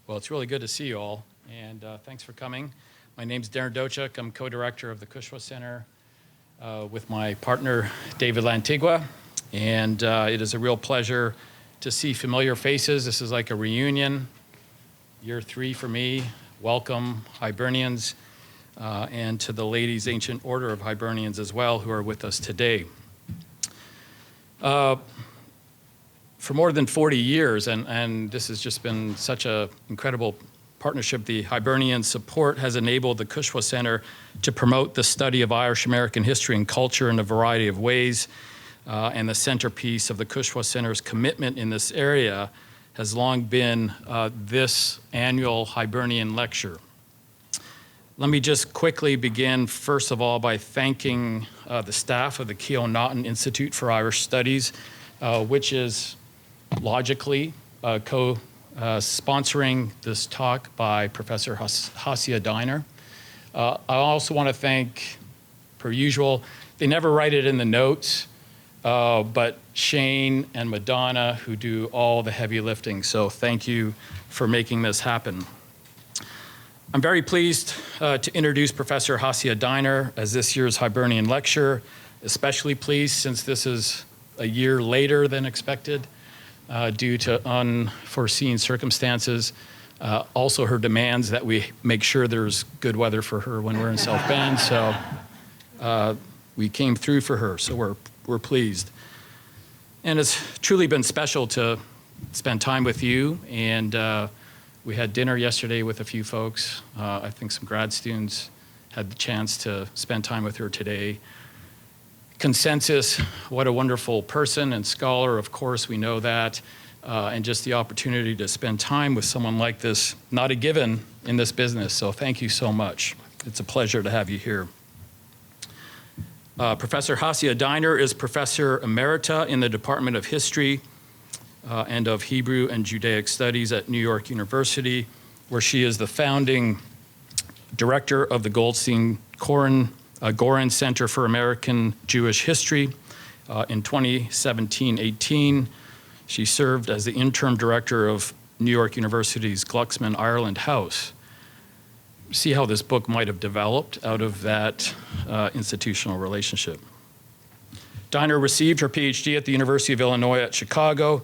Well, it's really good to see you all, and thanks for coming. My name's Darren Dochuk. I'm co-director of the Kushwa Center with my partner, David Lantigua, and it is a real pleasure to see familiar faces. This is like a reunion, year 3 for me. Welcome, Hibernians, and to the Ladies' Ancient Order of Hibernians as well, who are with us today. For more than 40 years, and this has just been such an incredible partnership, the Hibernian support has enabled the Kushwa Center to promote the study of Irish American history and culture in a variety of ways. And the centerpiece of the Kushwa Center's commitment in this area has long been this annual Hibernian lecture. Let me just quickly begin, first of all, by thanking the staff of the Keogh Naughton Institute for Irish Studies, which is logically co-sponsoring this talk by Professor Hasia Diner. I also want to thank, per usual, they never write it in the notes, but Shane and Madonna, who do all the heavy lifting. So thank you for making this happen. I'm very pleased to introduce Professor Hasia Diner as this year's Hibernian lecturer, especially pleased since this is a year later than expected due to unforeseen circumstances. Also her demands that we make sure there's good weather for her when we're in South Bend, so we came through for her, so we're pleased. And it's truly been special to spend time with you, and we had dinner yesterday with a few folks. I think some grad students had the chance to spend time with her today. Consensus, what a wonderful person and scholar, of course, we know that. And just the opportunity to spend time with someone like this, not a given in this business, so thank you so much. It's a pleasure to have you here. Professor Hasia Diner is Professor Emerita in the Department of History and of Hebrew and Judaic Studies at New York University, where she is the founding director of the Goldstein Gorin Center for American Jewish History. In 2017-18, she served as the interim director of New York University's Glucksman Ireland House. See how this book might have developed out of that institutional relationship. Diner received her PhD at the University of Illinois at Chicago,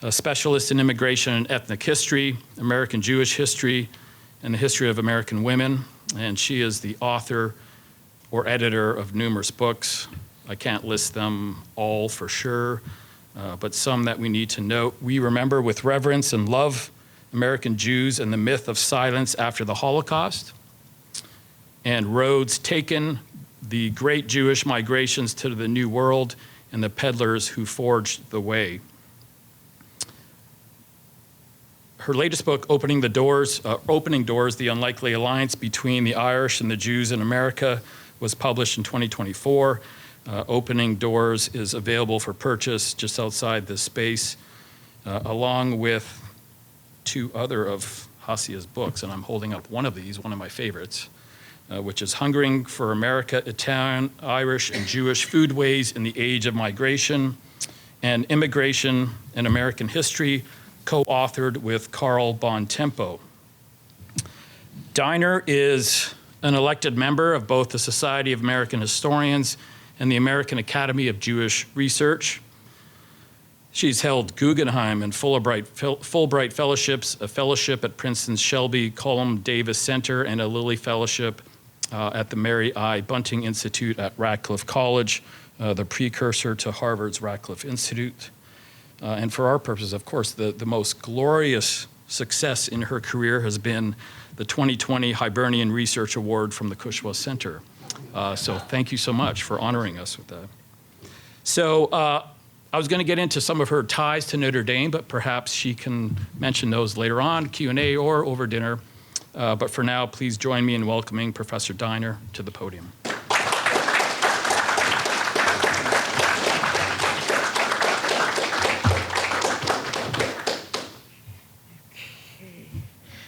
a specialist in immigration and ethnic history, American Jewish history, and the history of American women. And she is the author or editor of numerous books. I can't list them all for sure, but some that we need to note. We remember with reverence and love American Jews and the myth of silence after the Holocaust, and Roads Taken, the great Jewish migrations to the New World, and the peddlers who forged the way. Her latest book, Opening Doors, The Unlikely Alliance Between the Irish and the Jews in America, was published in 2024. Opening Doors is available for purchase just outside this space, along with 2 other of Hasia's books, and I'm holding up one of these, one of my favorites, which is Hungering for America, Italian, Irish, and Jewish Foodways in the Age of Migration, and Immigration and American History, co-authored with Carl Bontempo. Diner is an elected member of both the Society of American Historians and the American Academy of Jewish Research. She's held Guggenheim and Fulbright Fellowships, a fellowship at Princeton's Shelby Cullom Davis Center, and a Lilly Fellowship at the Mary I. Bunting Institute at Radcliffe College, the precursor to Harvard's Radcliffe Institute. And for our purposes, of course, the most glorious success in her career has been the 2020 Hibernian Research Award from the Kushwa Center. So thank you so much for honoring us with that. So I was going to get into some of her ties to Notre Dame, but perhaps she can mention those later on, Q&A or over dinner. But for now, please join me in welcoming Professor Diner to the podium.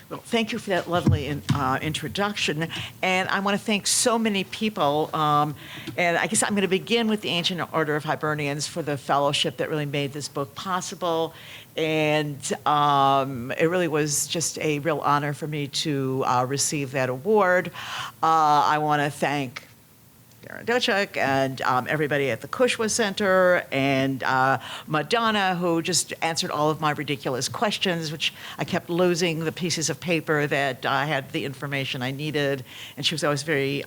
Well, thank you for that lovely introduction. And I want to thank so many people. And I guess I'm going to begin with the Ancient Order of Hibernians for the fellowship that really made this book possible. And it really was just a real honor for me to receive that award. I want to thank Darren Dochuk and everybody at the Cushwa Center and Madonna, who just answered all of my ridiculous questions, which I kept losing the pieces of paper that had the information I needed. And she was always very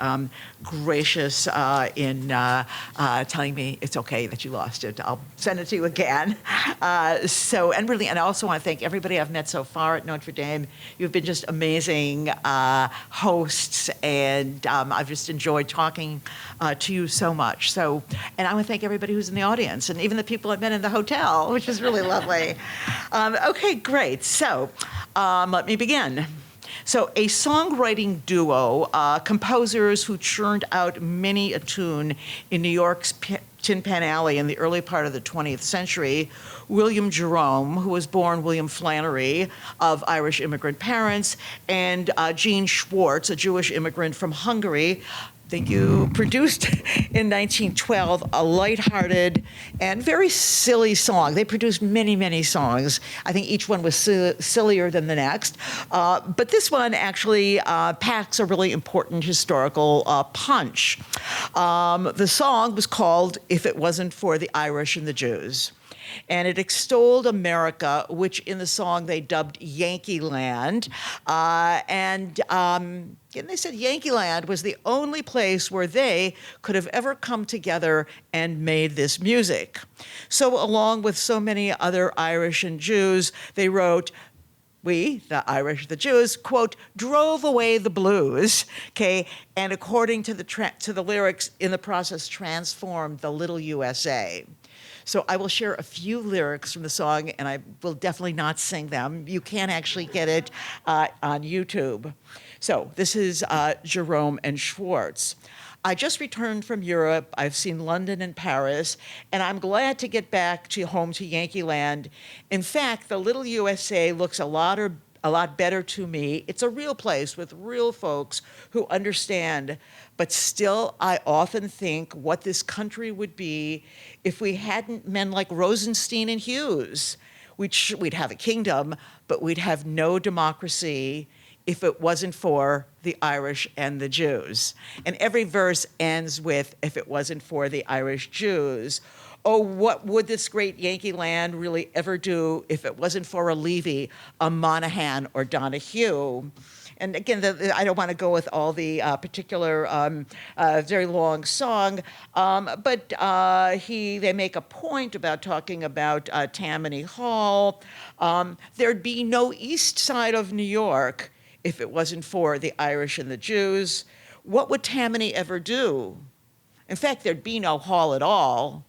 gracious in telling me it's okay that you lost it. I'll send it to you again. And I also want to thank everybody I've met so far at Notre Dame. You've been just amazing hosts, and I've just enjoyed talking to you so much. And I want to thank everybody who's in the audience, and even the people I've met in the hotel, which is really lovely. Okay, great. So let me begin. So a songwriting duo, composers who churned out many a tune in New York's Tin Pan Alley in the early part of the 20th century. William Jerome, who was born William Flannery of Irish immigrant parents, and Jean Schwartz, a Jewish immigrant from Hungary. Thank you. Produced in 1912 a lighthearted and very silly song. They produced many, many songs. I think each one was sillier than the next. But this one actually packs a really important historical punch. The song was called If It Wasn't for the Irish and the Jews. And it extolled America, which in the song they dubbed Yankee Land. And they said Yankee Land was the only place where they could have ever come together and made this music. So along with so many other Irish and Jews, they wrote, we, the Irish, the Jews, quote, drove away the blues, okay, and according to the lyrics, in the process, transformed the little USA. So I will share a few lyrics from the song, and I will definitely not sing them. You can actually get it on YouTube. So this is Jerome and Schwartz. I just returned from Europe. I've seen London and Paris, and I'm glad to get back home to Yankee Land. In fact, the little USA looks a lot better to me. It's a real place with real folks who understand. But still, I often think what this country would be if we hadn't men like Rosenstein and Hughes. We'd have a kingdom, but we'd have no democracy if it wasn't for the Irish and the Jews. And every verse ends with, if it wasn't for the Irish Jews. Oh, what would this great Yankee land really ever do if it wasn't for a Levy, a Monahan, or Donahue? And again, I don't want to go with all the particular very long song, but they make a point about talking about Tammany Hall. There'd be no east side of New York if it wasn't for the Irish and the Jews. What would Tammany ever do? In fact, there'd be no hall at all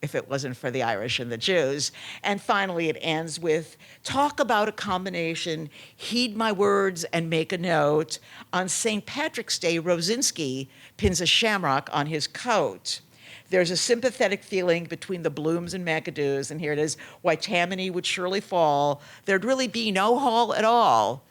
if it wasn't for the Irish and the Jews. And finally, it ends with, talk about a combination, heed my words and make a note. On St. Patrick's Day, Rosinski pins a shamrock on his coat. There's a sympathetic feeling between the Blooms and McAdoos, and here it is, why Tammany would surely fall. There'd really be no hall at all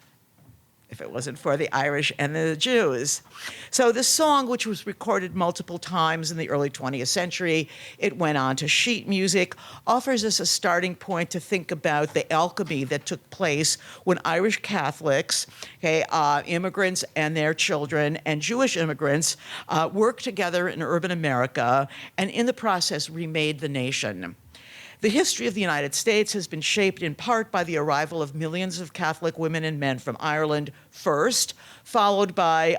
if it wasn't for the Irish and the Jews. So this song, which was recorded multiple times in the early 20th century, it went on to sheet music, offers us a starting point to think about the alchemy that took place when Irish Catholics, immigrants and their children, and Jewish immigrants worked together in urban America, and in the process remade the nation. The history of the United States has been shaped in part by the arrival of millions of Catholic women and men from Ireland first, followed by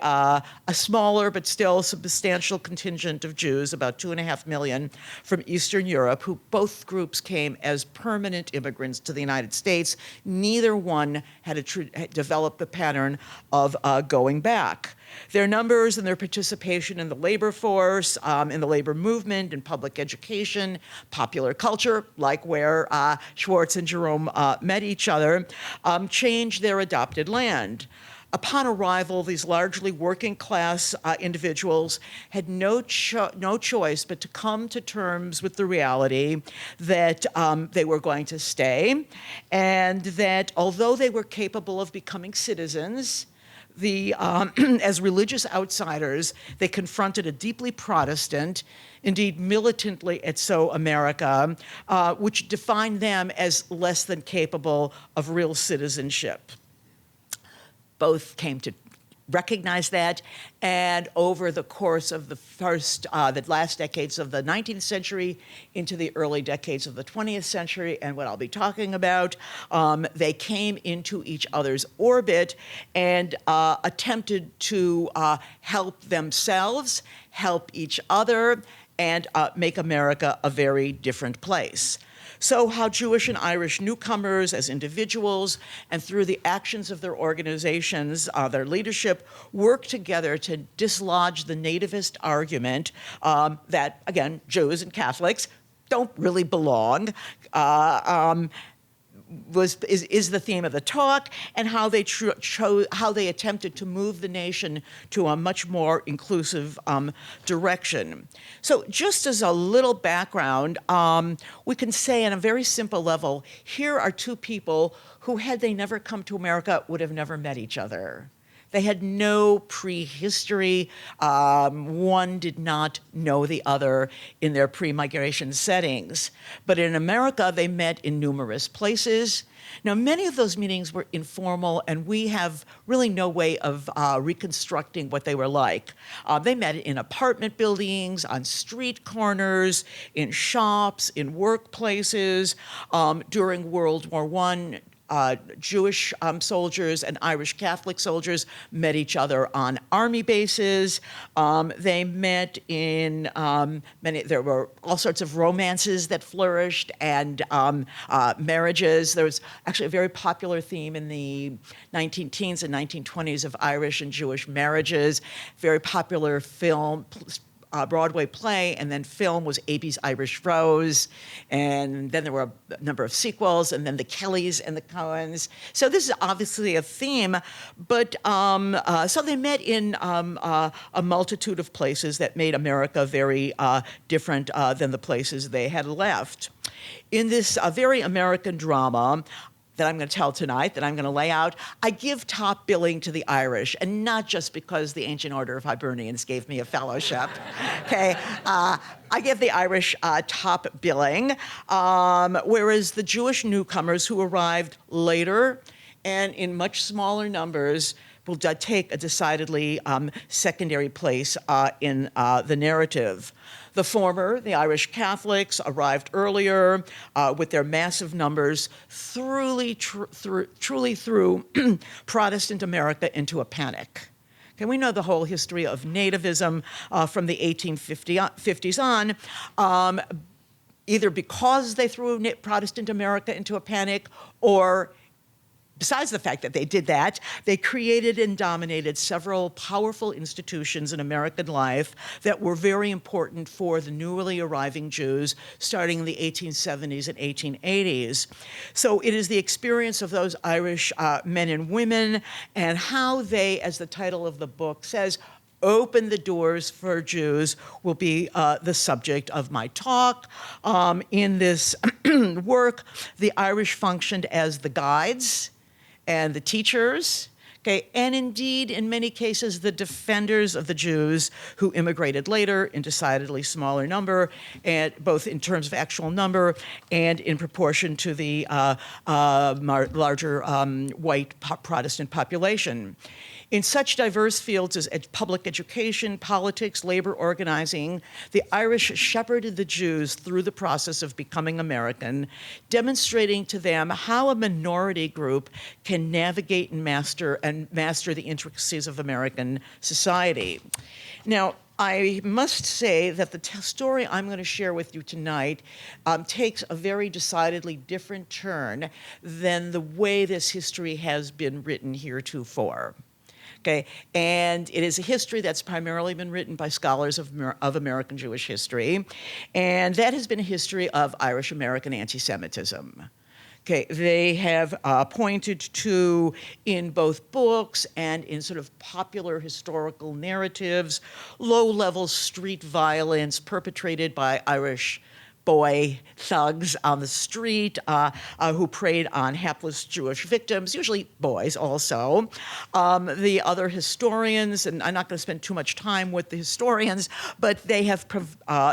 a smaller but still substantial contingent of Jews, about 2.5 million, from Eastern Europe, who both groups came as permanent immigrants to the United States. Neither one had developed the pattern of going back. Their numbers and their participation in the labor force, in the labor movement, in public education, popular culture, like where Schwartz and Jerome met each other, changed their adopted land. upon arrival, these largely working class individuals had no choice but to come to terms with the reality that they were going to stay, and that although they were capable of becoming citizens, as religious outsiders, they confronted a deeply Protestant, indeed militantly et so America, which defined them as less than capable of real citizenship. Both came to recognize that, and over the course of the last decades of the 19th century into the early decades of the 20th century, and what I'll be talking about, they came into each other's orbit and attempted to help themselves, help each other, and make America a very different place. So how Jewish and Irish newcomers as individuals and through the actions of their organizations, their leadership, worked together to dislodge the nativist argument that, again, Jews and Catholics don't really belong, is the theme of the talk, and how they attempted to move the nation to a much more inclusive direction. So just as a little background, we can say on a very simple level, here are two people who, had they never come to America, would have never met each other. They had no prehistory. One did not know the other in their pre-migration settings. But in America, they met in numerous places. Now, many of those meetings were informal, and we have really no way of reconstructing what they were like. They met in apartment buildings, on street corners, in shops, in workplaces. During World War I, Jewish soldiers and Irish Catholic soldiers met each other on army bases. They met in there were all sorts of romances that flourished, and marriages. There was actually a very popular theme in the 19-teens and 1920s of Irish and Jewish marriages. Very popular film, Broadway play, and then film was Abe's Irish Rose, and then there were a number of sequels, and then the Kellys and the Cohens. So this is obviously a theme, but so they met in a multitude of places that made America very different than the places they had left. In this very American drama that I'm going to tell tonight, that I'm going to lay out, I give top billing to the Irish, and not just because the Ancient Order of Hibernians gave me a fellowship, okay? I give the Irish top billing, whereas the Jewish newcomers who arrived later and in much smaller numbers will take a decidedly secondary place in the narrative. The former, the Irish Catholics, arrived earlier with their massive numbers, truly threw Protestant America into a panic. Okay, we know the whole history of nativism from the 1850s on, either because they threw Protestant America into a panic, or besides the fact that they did that, they created and dominated several powerful institutions in American life that were very important for the newly arriving Jews starting in the 1870s and 1880s. So it is the experience of those Irish men and women, and how they, as the title of the book says, open the doors for Jews, will be the subject of my talk. In this work, the Irish functioned as the guides and the teachers, okay, and indeed, in many cases, the defenders of the Jews who immigrated later in decidedly smaller number, and both in terms of actual number and in proportion to the larger white Protestant population. In such diverse fields as public education, politics, labor organizing, the Irish shepherded the Jews through the process of becoming American, demonstrating to them how a minority group can navigate and master the intricacies of American society. Now, I must say that the story I'm going to share with you tonight takes a very decidedly different turn than the way this history has been written heretofore. Okay, and it is a history that's primarily been written by scholars of American Jewish history, and that has been a history of Irish American anti-Semitism. Okay, they have pointed to, in both books and in sort of popular historical narratives, low-level street violence perpetrated by Irish boy thugs on the street who preyed on hapless Jewish victims, usually boys also. The other historians, and I'm not going to spend too much time with the historians, but they have,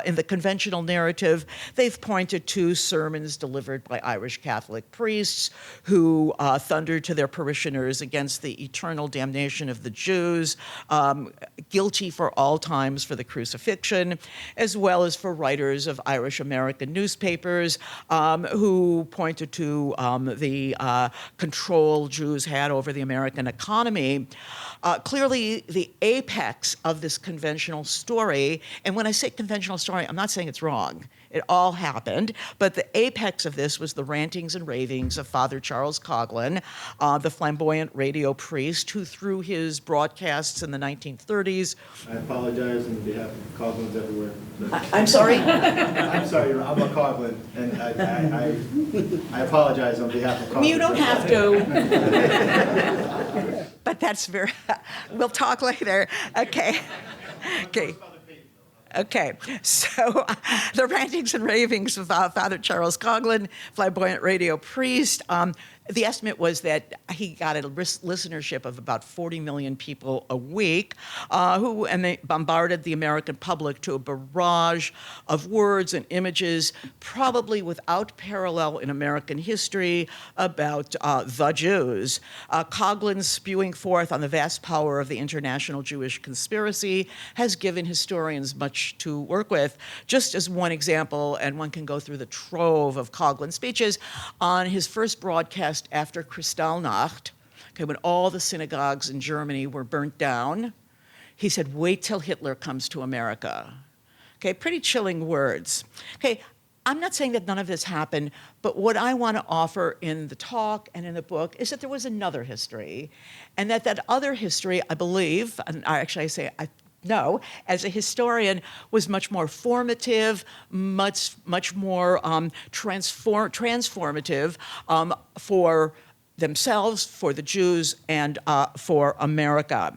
in the conventional narrative, they've pointed to sermons delivered by Irish Catholic priests who thundered to their parishioners against the eternal damnation of the Jews, guilty for all times for the crucifixion, as well as for writers of Irish American newspapers who pointed to the control Jews had over the American economy. Clearly, the apex of this conventional story, and when I say conventional story, I'm not saying it's wrong. It all happened, but the apex of this was the rantings and ravings of Father Charles Coughlin, the flamboyant radio priest who, through his broadcasts in the 1930s. I apologize on behalf of Coughlins everywhere. I'm sorry? I'm sorry, I'm a Coughlin, and I apologize on behalf of Coughlins. You don't have to. But that's very, we'll talk later. Okay. Okay. Okay, so the rantings and ravings of Father Charles Coughlin, flamboyant radio priest, the estimate was that he got a listenership of about 40 million people a week, and they bombarded the American public to a barrage of words and images, probably without parallel in American history, about the Jews. Coughlin spewing forth on the vast power of the international Jewish conspiracy has given historians much to work with. Just as one example, and one can go through the trove of Coughlin speeches, on his first broadcast after Kristallnacht, okay, when all the synagogues in Germany were burnt down, he said, "Wait till Hitler comes to America." Okay, pretty chilling words. Okay, I'm not saying that none of this happened, but what I want to offer in the talk and in the book is that there was another history, and that other history, I believe, and I know, as a historian, was much more formative, much more transformative for themselves, for the Jews, and for America.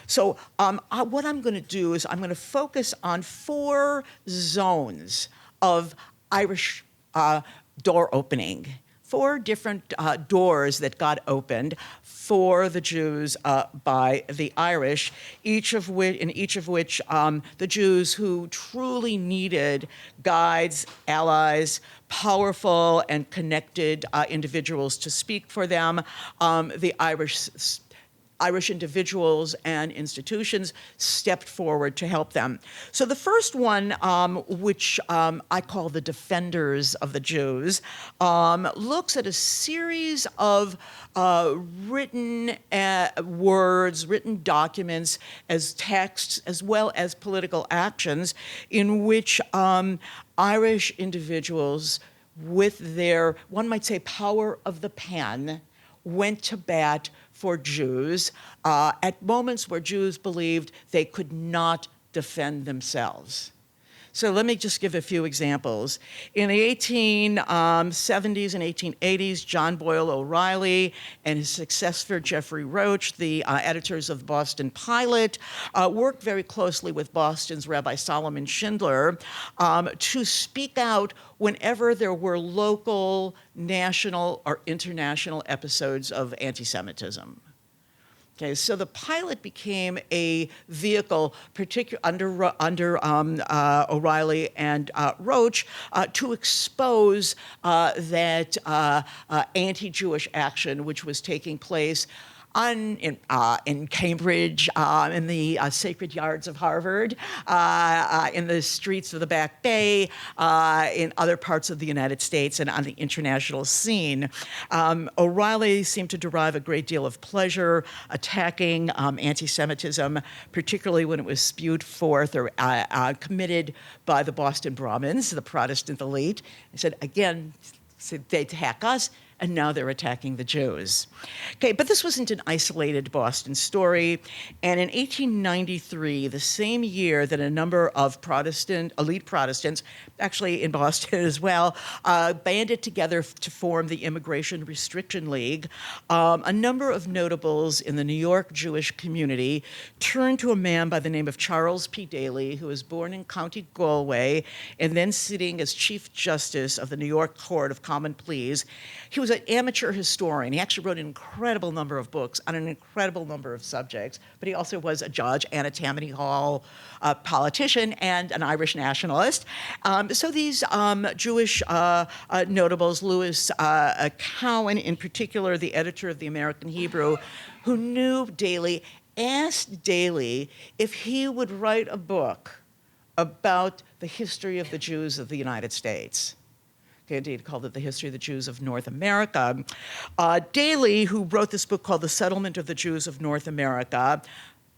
So what I'm going to do is I'm going to focus on 4 zones of Irish door opening, 4 different doors that got opened for the Jews by the Irish, in each of which the Jews who truly needed guides, allies, powerful and connected individuals to speak for them, the Irish individuals and institutions stepped forward to help them. So the first one, which I call the Defenders of the Jews, looks at a series of written words, written documents as texts, as well as political actions, in which Irish individuals, with their, one might say, power of the pen, went to bat for Jews at moments where Jews believed they could not defend themselves. So let me just give a few examples. In the 1870s and 1880s, John Boyle O'Reilly and his successor, Jeffrey Roach, the editors of the Boston Pilot, worked very closely with Boston's Rabbi Solomon Schindler to speak out whenever there were local, national, or international episodes of anti-Semitism. Okay, so the Pilot became a vehicle, particularly under O'Reilly and Roach, to expose that anti-Jewish action which was taking place in Cambridge, in the sacred yards of Harvard, in the streets of the Back Bay, in other parts of the United States, and on the international scene. O'Reilly seemed to derive a great deal of pleasure attacking anti-Semitism, particularly when it was spewed forth or committed by the Boston Brahmins, the Protestant elite. He said, again, they attack us, and now they're attacking the Jews. Okay, but this wasn't an isolated Boston story. And in 1893, the same year that a number of elite Protestants, actually in Boston as well, banded together to form the Immigration Restriction League, a number of notables in the New York Jewish community turned to a man by the name of Charles P. Daly, who was born in County Galway and then sitting as Chief Justice of the New York Court of Common Pleas. He was an amateur historian. He actually wrote an incredible number of books on an incredible number of subjects, but he also was a judge and a Tammany Hall politician and an Irish nationalist. So these Jewish notables, Lewis Cowan in particular, the editor of the American Hebrew, who knew Daly, asked Daly if he would write a book about the history of the Jews of the United States. Okay, indeed, called it The History of the Jews of North America. Daly, who wrote this book called The Settlement of the Jews of North America,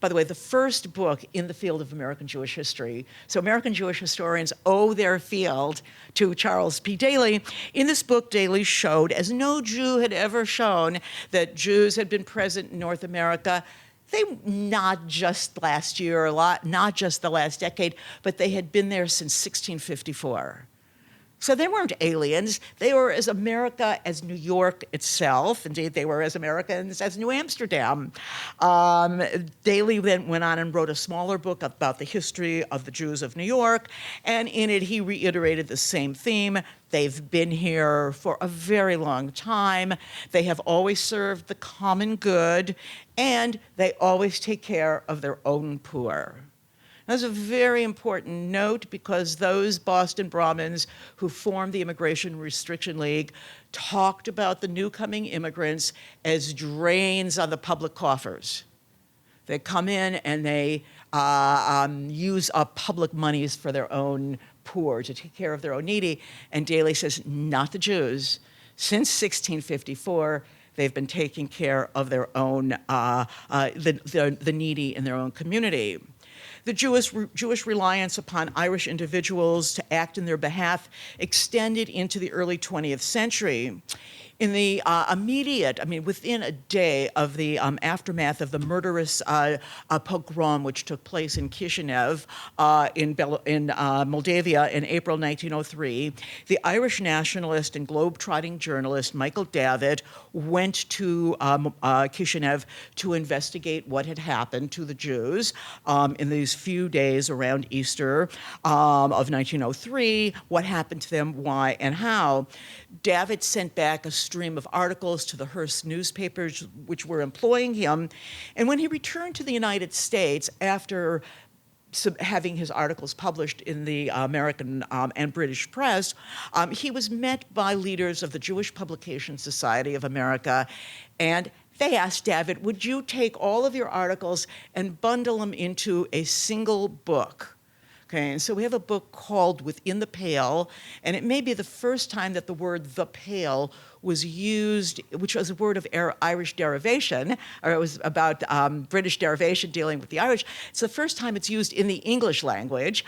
by the way, the first book in the field of American Jewish history. So American Jewish historians owe their field to Charles P. Daly. In this book, Daly showed, as no Jew had ever shown, that Jews had been present in North America. They, not just last year, not just the last decade, but they had been there since 1654. So they weren't aliens. They were as America as New York itself. Indeed, they were as Americans as New Amsterdam. Daly then went on and wrote a smaller book about the history of the Jews of New York, and in it he reiterated the same theme. They've been here for a very long time. They have always served the common good, and they always take care of their own poor. That's a very important note because those Boston Brahmins who formed the Immigration Restriction League talked about the new coming immigrants as drains on the public coffers. They come in and they use up public monies for their own poor, to take care of their own needy. And Daly says, not the Jews. Since 1654, they've been taking care of their own, the needy in their own community. The Jewish reliance upon Irish individuals to act in their behalf extended into the early 20th century. In the within a day of the aftermath of the murderous pogrom which took place in Kishinev in Moldavia in April 1903, the Irish nationalist and globe-trotting journalist Michael Davitt went to Kishinev to investigate what had happened to the Jews in these few days around Easter of 1903, what happened to them, why, and how. Davitt sent back a stream of articles to the Hearst newspapers which were employing him. And when he returned to the United States after having his articles published in the American and British press, he was met by leaders of the Jewish Publication Society of America, and they asked Davitt, would you take all of your articles and bundle them into a single book? Okay, and so we have a book called Within the Pale, and it may be the first time that the word the pale was used, which was a word of Irish derivation, or it was about British derivation dealing with the Irish. It's the first time it's used in the English language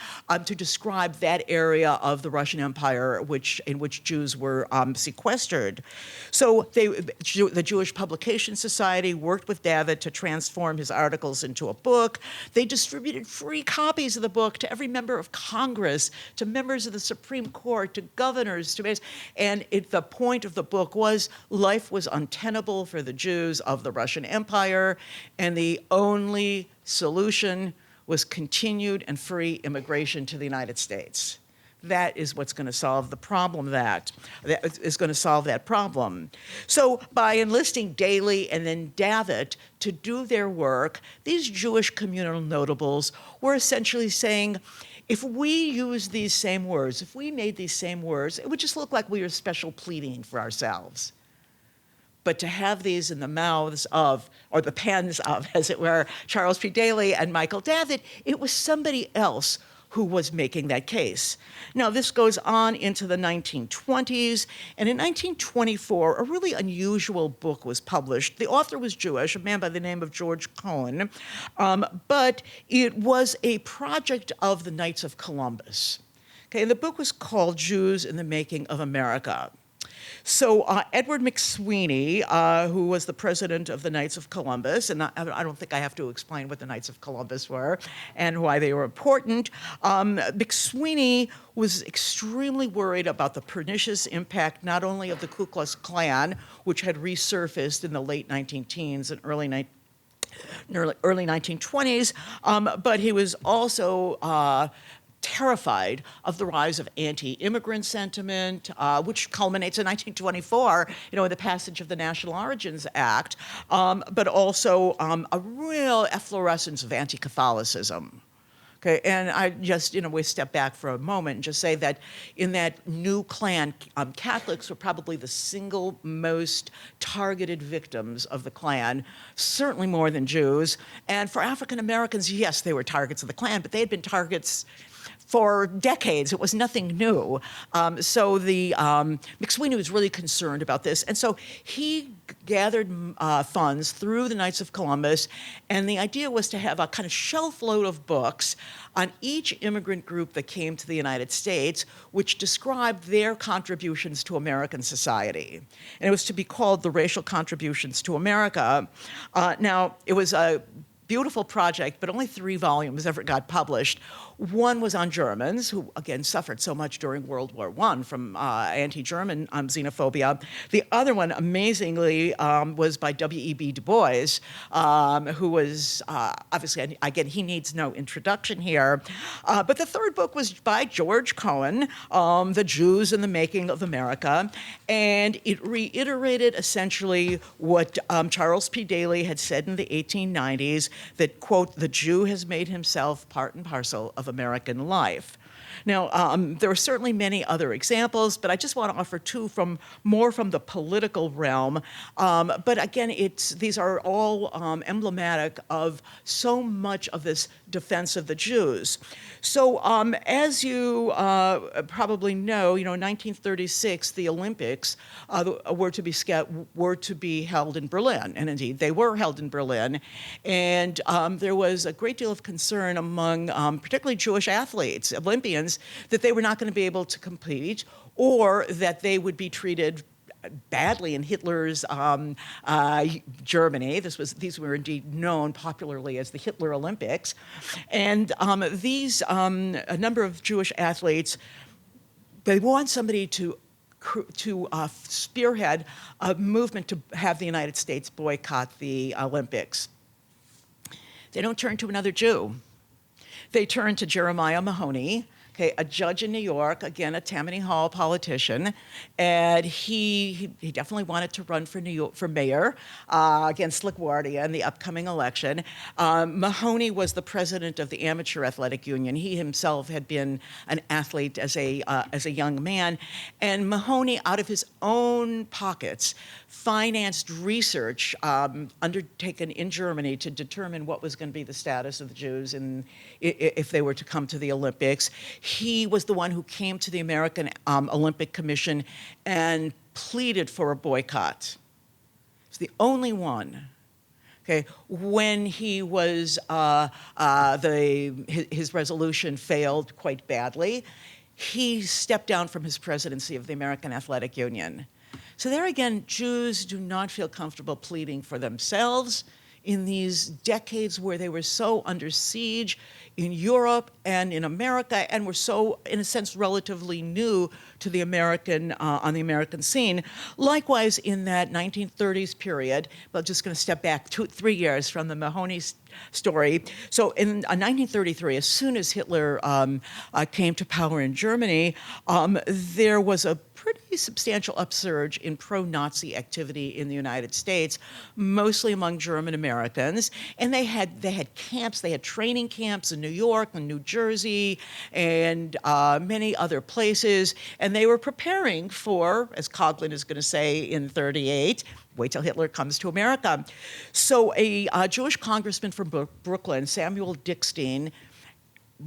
to describe that area of the Russian Empire in which Jews were sequestered. So the Jewish Publication Society worked with Davitt to transform his articles into a book. They distributed free copies of the book to every member of Congress, to members of the Supreme Court, to governors, and the point of the book was life was untenable for the Jews of the Russian Empire, and the only solution was continued and free immigration to the United States. That is what's going to solve the problem. That is going to solve that problem. So by enlisting Daly and then Davitt to do their work, these Jewish communal notables were essentially saying, if we use these same words, if we made these same words, it would just look like we were special pleading for ourselves. But to have these in the mouths of, or the pens of, as it were, Charles P. Daly and Michael Davitt, it was somebody else who was making that case. Now, this goes on into the 1920s, and in 1924, a really unusual book was published. The author was Jewish, a man by the name of George Cohen, but it was a project of the Knights of Columbus. Okay, and the book was called Jews in the Making of America. So Edward McSweeney, who was the president of the Knights of Columbus, and I don't think I have to explain what the Knights of Columbus were and why they were important, McSweeney was extremely worried about the pernicious impact not only of the Ku Klux Klan, which had resurfaced in the late 19-teens and early 1920s, but he was also terrified of the rise of anti-immigrant sentiment, which culminates in 1924, in the passage of the National Origins Act, but also a real efflorescence of anti-Catholicism. Okay, and I just, we step back for a moment and just say that in that new Klan, Catholics were probably the single most targeted victims of the Klan, certainly more than Jews. And for African Americans, yes, they were targets of the Klan, but they had been targets for decades. It was nothing new. So the McSweeney was really concerned about this. And so he gathered funds through the Knights of Columbus. And the idea was to have a kind of shelf load of books on each immigrant group that came to the United States, which described their contributions to American society. And it was to be called The Racial Contributions to America. Now, it was a beautiful project, but only 3 volumes ever got published. One was on Germans, who, again, suffered so much during World War I from anti-German xenophobia. The other one, amazingly, was by W.E.B. Du Bois, who was, obviously, again, he needs no introduction here. But the third book was by George Cohen, The Jews in the Making of America, and it reiterated essentially what Charles P. Daly had said in the 1890s, that, quote, the Jew has made himself part and parcel of American life. Now, there are certainly many other examples, but I just want to offer 2 more from the political realm. But again, these are all emblematic of so much of this defense of the Jews. So as you probably know, in 1936, the Olympics were to be held in Berlin, and indeed they were held in Berlin. And there was a great deal of concern among particularly Jewish athletes, Olympians, that they were not going to be able to compete, or that they would be treated badly in Hitler's Germany. These were indeed known popularly as the Hitler Olympics. And a number of Jewish athletes, they want somebody to spearhead a movement to have the United States boycott the Olympics. They don't turn to another Jew. They turn to Jeremiah Mahoney, a judge in New York, again, a Tammany Hall politician, and he definitely wanted to run for mayor against LaGuardia in the upcoming election. Mahoney was the president of the Amateur Athletic Union. He himself had been an athlete as a young man, and Mahoney, out of his own pockets, financed research undertaken in Germany to determine what was going to be the status of the Jews if they were to come to the Olympics. He was the one who came to the American Olympic Commission and pleaded for a boycott. He's the only one. When he was, his resolution failed quite badly, he stepped down from his presidency of the American Athletic Union. So there again, Jews do not feel comfortable pleading for themselves in these decades where they were so under siege in Europe and in America, and were so, in a sense, relatively new to the American, on the American scene. Likewise, in that 1930s period, but just going to step back 3 years from the Mahoney story. So in 1933, as soon as Hitler came to power in Germany, there was a pretty substantial upsurge in pro-Nazi activity in the United States, mostly among German Americans. And they had camps, they had training camps in New York and New Jersey and many other places. And they were preparing for, as Coughlin is going to say in 38, wait till Hitler comes to America. So a Jewish congressman from Brooklyn, Samuel Dickstein,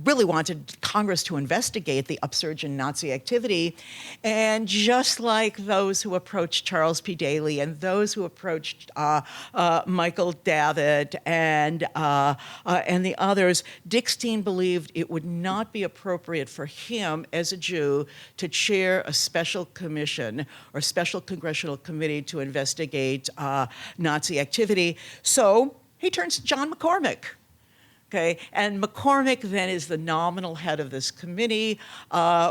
really wanted Congress to investigate the upsurge in Nazi activity. And just like those who approached Charles P. Daley and those who approached Michael Davitt and the others, Dick Steen believed it would not be appropriate for him as a Jew to chair a special commission or special congressional committee to investigate Nazi activity. So he turns to John McCormick. Okay, and McCormick then is the nominal head of this committee,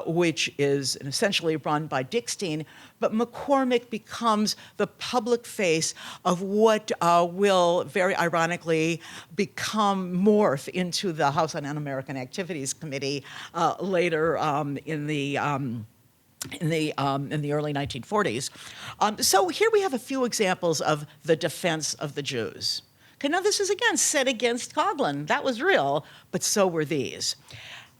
which is essentially run by Dick Steen, but McCormick becomes the public face of what will, very ironically, morph into the House on Un-American Activities Committee later in the early 1940s. So here we have a few examples of the defense of the Jews. Okay, now this is again set against Coughlin. That was real, but so were these.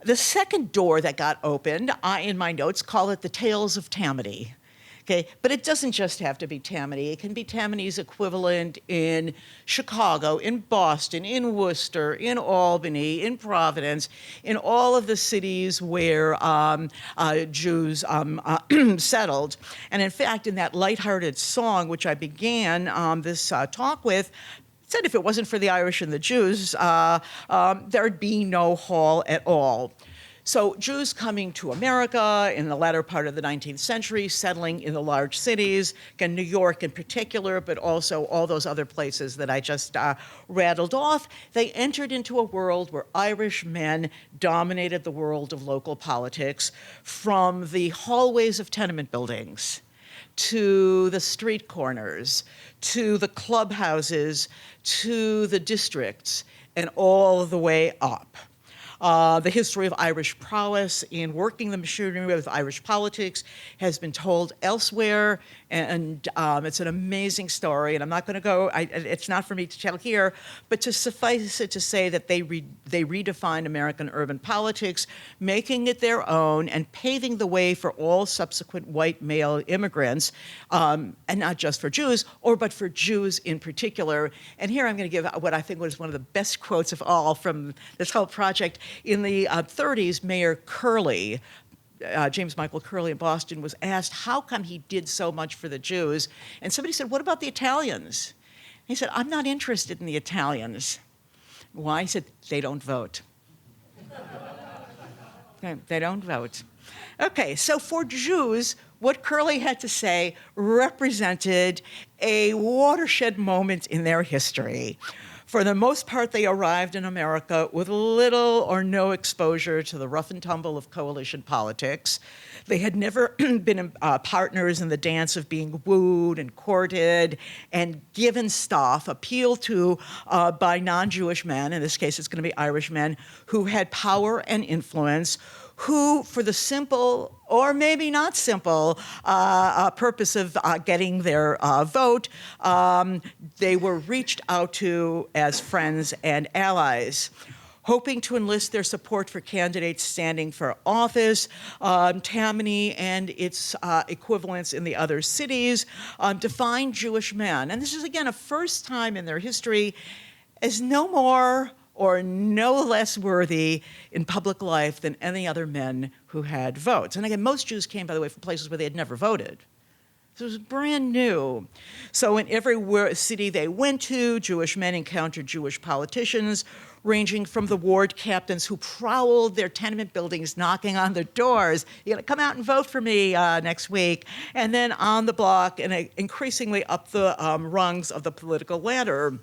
The second door that got opened, I, in my notes, call it the Tales of Tammany. Okay, but it doesn't just have to be Tammany. It can be Tammany's equivalent in Chicago, in Boston, in Worcester, in Albany, in Providence, in all of the cities where Jews settled. And in fact, in that lighthearted song, which I began this talk with, said if it wasn't for the Irish and the Jews, there'd be no hall at all. So Jews coming to America in the latter part of the 19th century, settling in the large cities, again, New York in particular, but also all those other places that I just rattled off, they entered into a world where Irish men dominated the world of local politics, from the hallways of tenement buildings to the street corners, to the clubhouses, to the districts, and all the way up. The history of Irish prowess in working the machinery of Irish politics has been told elsewhere, and it's an amazing story, and I'm not going to go, it's not for me to tell here, but to suffice it to say that they redefined American urban politics, making it their own and paving the way for all subsequent white male immigrants, and not just for Jews, but for Jews in particular. And here I'm going to give what I think was one of the best quotes of all from this whole project. In the 30s, Mayor Curley, James Michael Curley in Boston, was asked how come he did so much for the Jews. And somebody said, what about the Italians? He said, I'm not interested in the Italians. Why? He said, they don't vote. They don't vote. Okay, so for Jews, what Curley had to say represented a watershed moment in their history. For the most part, they arrived in America with little or no exposure to the rough and tumble of coalition politics. They had never been partners in the dance of being wooed and courted and given stuff, appealed to by non-Jewish men, in this case it's going to be Irish men, who had power and influence, who, for the simple or maybe not simple purpose of getting their vote, they were reached out to as friends and allies. Hoping to enlist their support for candidates standing for office, Tammany and its equivalents in the other cities defined Jewish men. And this is, again, a first time in their history as no more or no less worthy in public life than any other men who had votes. And again, most Jews came, by the way, from places where they had never voted. So it was brand new. So in every city they went to, Jewish men encountered Jewish politicians, ranging from the ward captains who prowled their tenement buildings, knocking on their doors, you're gonna come out and vote for me next week, and then on the block and increasingly up the rungs of the political ladder.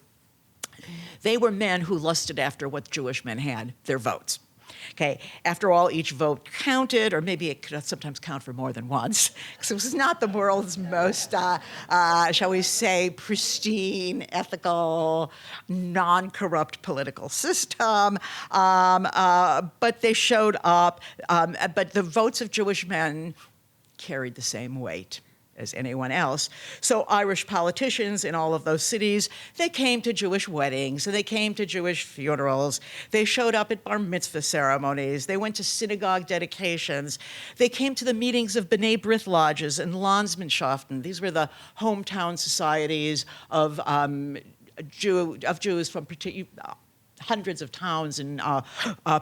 They were men who lusted after what Jewish men had, their votes. Okay, after all, each vote counted, or maybe it could sometimes count for more than once, because it was not the world's most, shall we say, pristine, ethical, non-corrupt political system, but they showed up, but the votes of Jewish men carried the same weight as anyone else. So Irish politicians in all of those cities, they came to Jewish weddings, and they came to Jewish funerals. They showed up at bar mitzvah ceremonies. They went to synagogue dedications. They came to the meetings of B'nai B'rith lodges and Landsmannschaften. These were the hometown societies of Jews from hundreds of towns in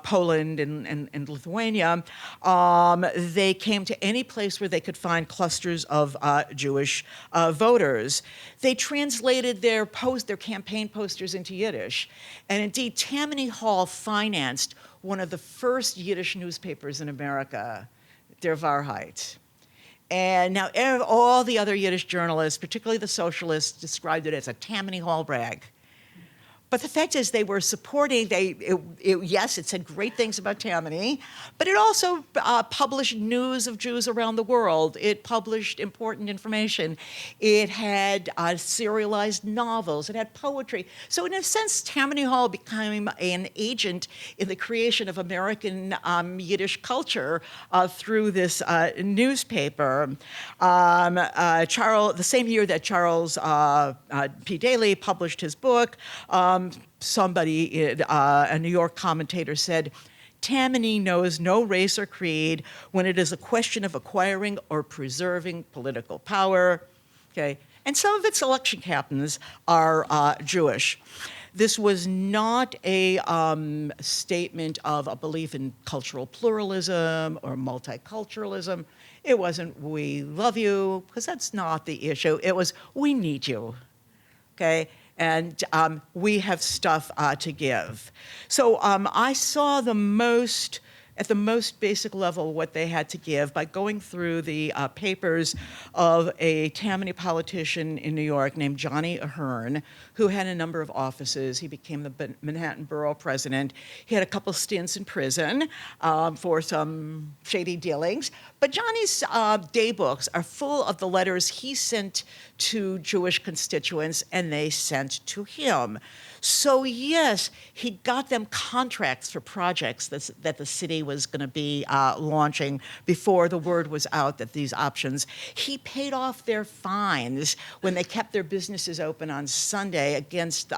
Poland and Lithuania, they came to any place where they could find clusters of Jewish voters. They translated their campaign posters into Yiddish. And indeed, Tammany Hall financed one of the first Yiddish newspapers in America, Der Wahrheit. And now all the other Yiddish journalists, particularly the socialists, described it as a Tammany Hall brag. But the fact is they were supporting, yes, it said great things about Tammany, but it also published news of Jews around the world. It published important information. It had serialized novels. It had poetry. So in a sense, Tammany Hall became an agent in the creation of American Yiddish culture through this newspaper. The same year that Charles P. Daly published his book, somebody, a New York commentator said, Tammany knows no race or creed when it is a question of acquiring or preserving political power. Okay? And some of its election captains are Jewish. This was not a statement of a belief in cultural pluralism or multiculturalism. It wasn't, we love you, because that's not the issue. It was, we need you. Okay? And we have stuff to give. So I saw at the most basic level what they had to give by going through the papers of a Tammany politician in New York named Johnny Ahern, who had a number of offices. He became the Manhattan Borough president. He had a couple stints in prison for some shady dealings. But Johnny's day books are full of the letters he sent to Jewish constituents and they sent to him. So yes, he got them contracts for projects that the city was going to be launching before the word was out that these options. He paid off their fines when they kept their businesses open on Sunday against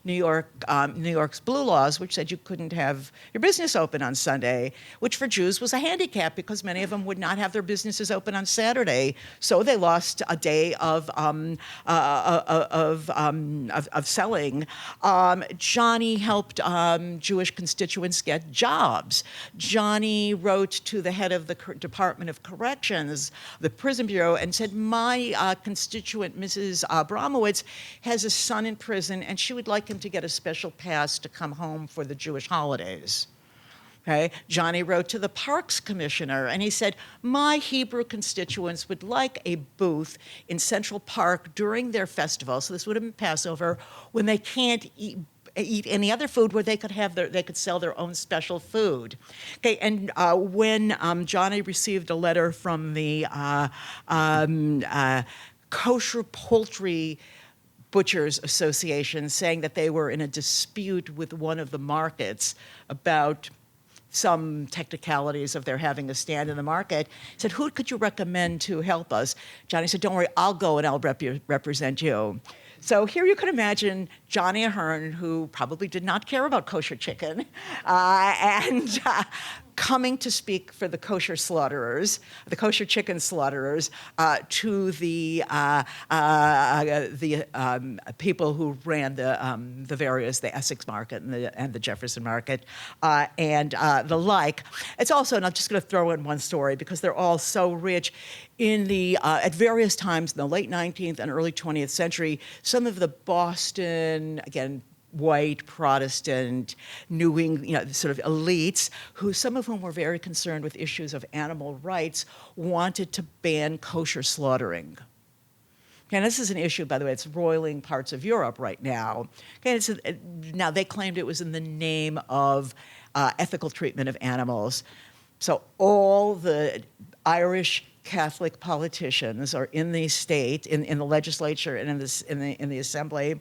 New York's blue laws, which said you couldn't have your business open on Sunday, which for Jews was a handicap because many of them would not have their businesses open on Saturday. So they lost a day of selling. Johnny helped Jewish constituents get jobs. Johnny wrote to the head of the Department of Corrections, the Prison Bureau, and said, my constituent, Mrs. Abramowitz, has a son in prison, and she would like him to get a special pass to come home for the Jewish holidays. Okay. Johnny wrote to the Parks Commissioner, and he said, my Hebrew constituents would like a booth in Central Park during their festival, so this would have been Passover, when they can't eat any other food, where they could sell their own special food. Okay, and when Johnny received a letter from the Kosher Poultry Butchers Association saying that they were in a dispute with one of the markets about some technicalities of their having a stand in the market, said, who could you recommend to help us? Johnny said, don't worry, I'll go and I'll represent you. So here you can imagine Johnny Ahern, who probably did not care about kosher chicken, and coming to speak for the kosher slaughterers, the kosher chicken slaughterers, to the people who ran the various, the Essex Market and the Jefferson Market, and the like. It's also, and I'm just going to throw in one story because they're all so rich. At various times in the late 19th and early 20th century, some of the Boston, again, white Protestant, New England, sort of elites, some of whom were very concerned with issues of animal rights, wanted to ban kosher slaughtering. And this is an issue, by the way, it's roiling parts of Europe right now. Okay, now they claimed it was in the name of ethical treatment of animals. So all the Irish Catholic politicians are in the state, in the legislature and in the assembly,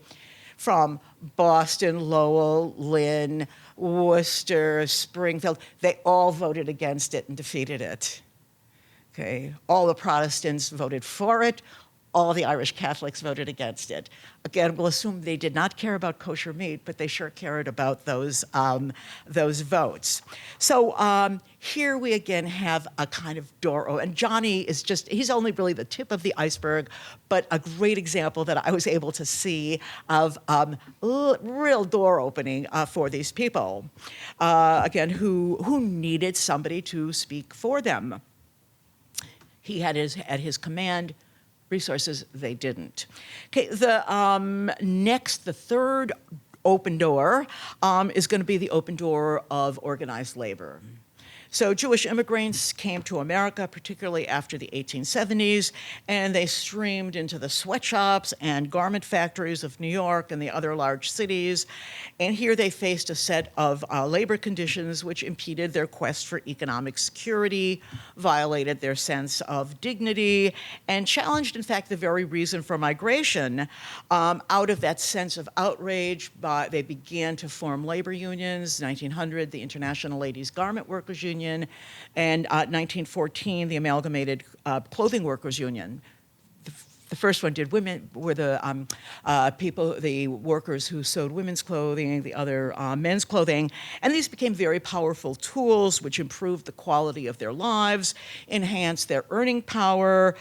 from Boston, Lowell, Lynn, Worcester, Springfield, they all voted against it and defeated it. Okay, all the Protestants voted for it. all the Irish Catholics voted against it. Again, we'll assume they did not care about kosher meat, but they sure cared about those votes. So here we again have a kind of door, and Johnny is he's only really the tip of the iceberg, but a great example that I was able to see of real door opening for these people, again, who needed somebody to speak for them. He had at his command resources, they didn't. Okay, the third open door is going to be the open door of organized labor. So Jewish immigrants came to America, particularly after the 1870s, and they streamed into the sweatshops and garment factories of New York and the other large cities. And here they faced a set of labor conditions which impeded their quest for economic security, violated their sense of dignity, and challenged, in fact, the very reason for migration. Out of that sense of outrage, they began to form labor unions. 1900, the International Ladies Garment Workers Union, and 1914, the Amalgamated Clothing Workers Union. The first one were the workers who sewed women's clothing, the other men's clothing, and these became very powerful tools which improved the quality of their lives, enhanced their earning power,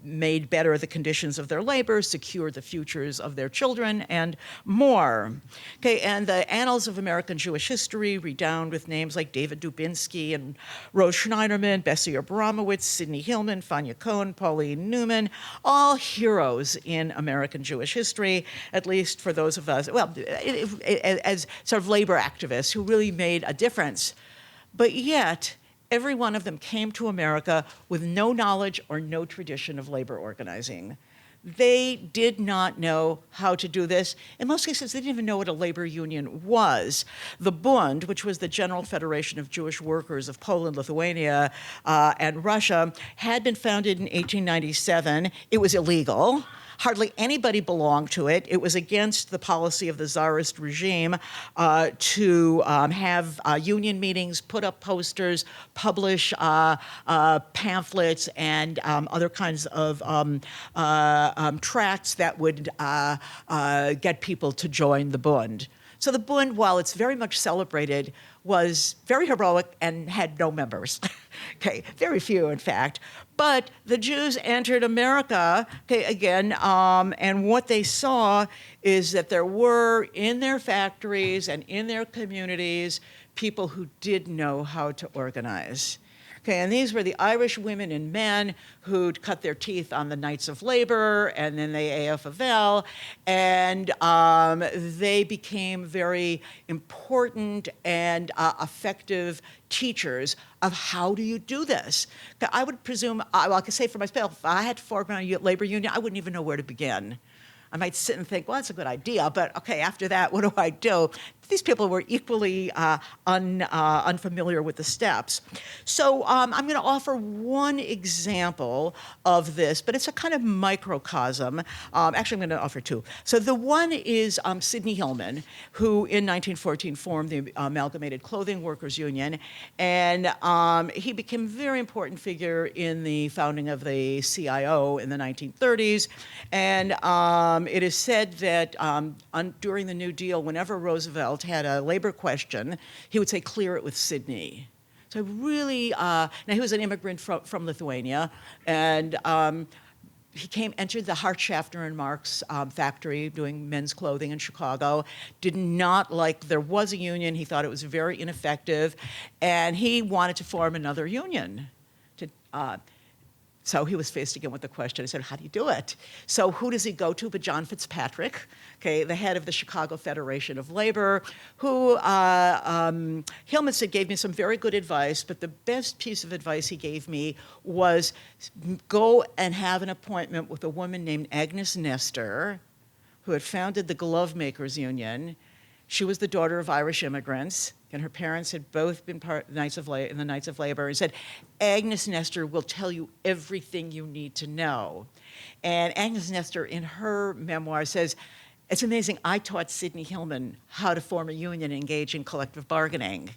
made better the conditions of their labor, secured the futures of their children, and more. Okay, and the annals of American Jewish history redound with names like David Dubinsky and Rose Schneiderman, Bessie Abramowitz, Sidney Hillman, Fania Cohn, Pauline Newman, all heroes in American Jewish history, at least for those of us, well, as sort of labor activists who really made a difference. But yet, every one of them came to America with no knowledge or no tradition of labor organizing. They did not know how to do this. In most cases, they didn't even know what a labor union was. The Bund, which was the General Federation of Jewish Workers of Poland, Lithuania, and Russia, had been founded in 1897. It was illegal. Hardly anybody belonged to it. It was against the policy of the Tsarist regime to have union meetings, put up posters, publish pamphlets, and other kinds of tracts that would get people to join the Bund. So the Bund, while it's very much celebrated, was very heroic and had no members. Okay, very few, in fact. But the Jews entered America, okay, again, and what they saw is that there were in their factories and in their communities people who did know how to organize. Okay, and these were the Irish women and men who'd cut their teeth on the Knights of Labor and then the AFL, and they became very important and effective teachers of how do you do this. I would presume, I can say for myself, if I had to form a labor union, I wouldn't even know where to begin. I might sit and think, well, that's a good idea, but okay, after that, what do I do? These people were equally unfamiliar with the steps. So I'm going to offer one example of this, but it's a kind of microcosm. Actually, I'm going to offer two. So the one is Sidney Hillman, who in 1914 formed the Amalgamated Clothing Workers Union, and he became a very important figure in the founding of the CIO in the 1930s. And it is said that during the New Deal, whenever Roosevelt had a labor question, he would say, clear it with Sidney. So really, now he was an immigrant from Lithuania, and he entered the Hart, Schaffner and Marx factory doing men's clothing in Chicago, did not like there was a union, he thought it was very ineffective, and he wanted to form another union. So he was faced again with the question. I said, how do you do it? So who does he go to but John Fitzpatrick, okay, the head of the Chicago Federation of Labor, who Hillman said gave me some very good advice, but the best piece of advice he gave me was go and have an appointment with a woman named Agnes Nestor, who had founded the Glove Makers Union. She was the daughter of Irish immigrants, and her parents had both been in the Knights of Labor, and said, Agnes Nestor will tell you everything you need to know. And Agnes Nestor, in her memoir, says, it's amazing, I taught Sidney Hillman how to form a union and engage in collective bargaining.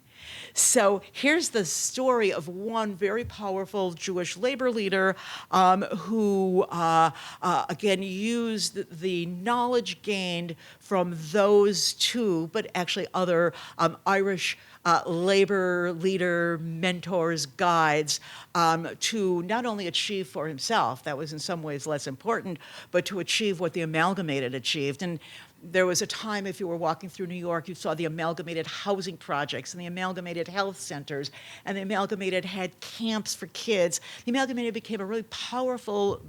So here's the story of one very powerful Jewish labor leader who, again, used the knowledge gained from those two, but actually other Irish labor leader mentors, guides, to not only achieve for himself, that was in some ways less important, but to achieve what the Amalgamated achieved. And there was a time, if you were walking through New York, you saw the amalgamated housing projects and the amalgamated health centers, and the amalgamated had camps for kids. The amalgamated became a really powerful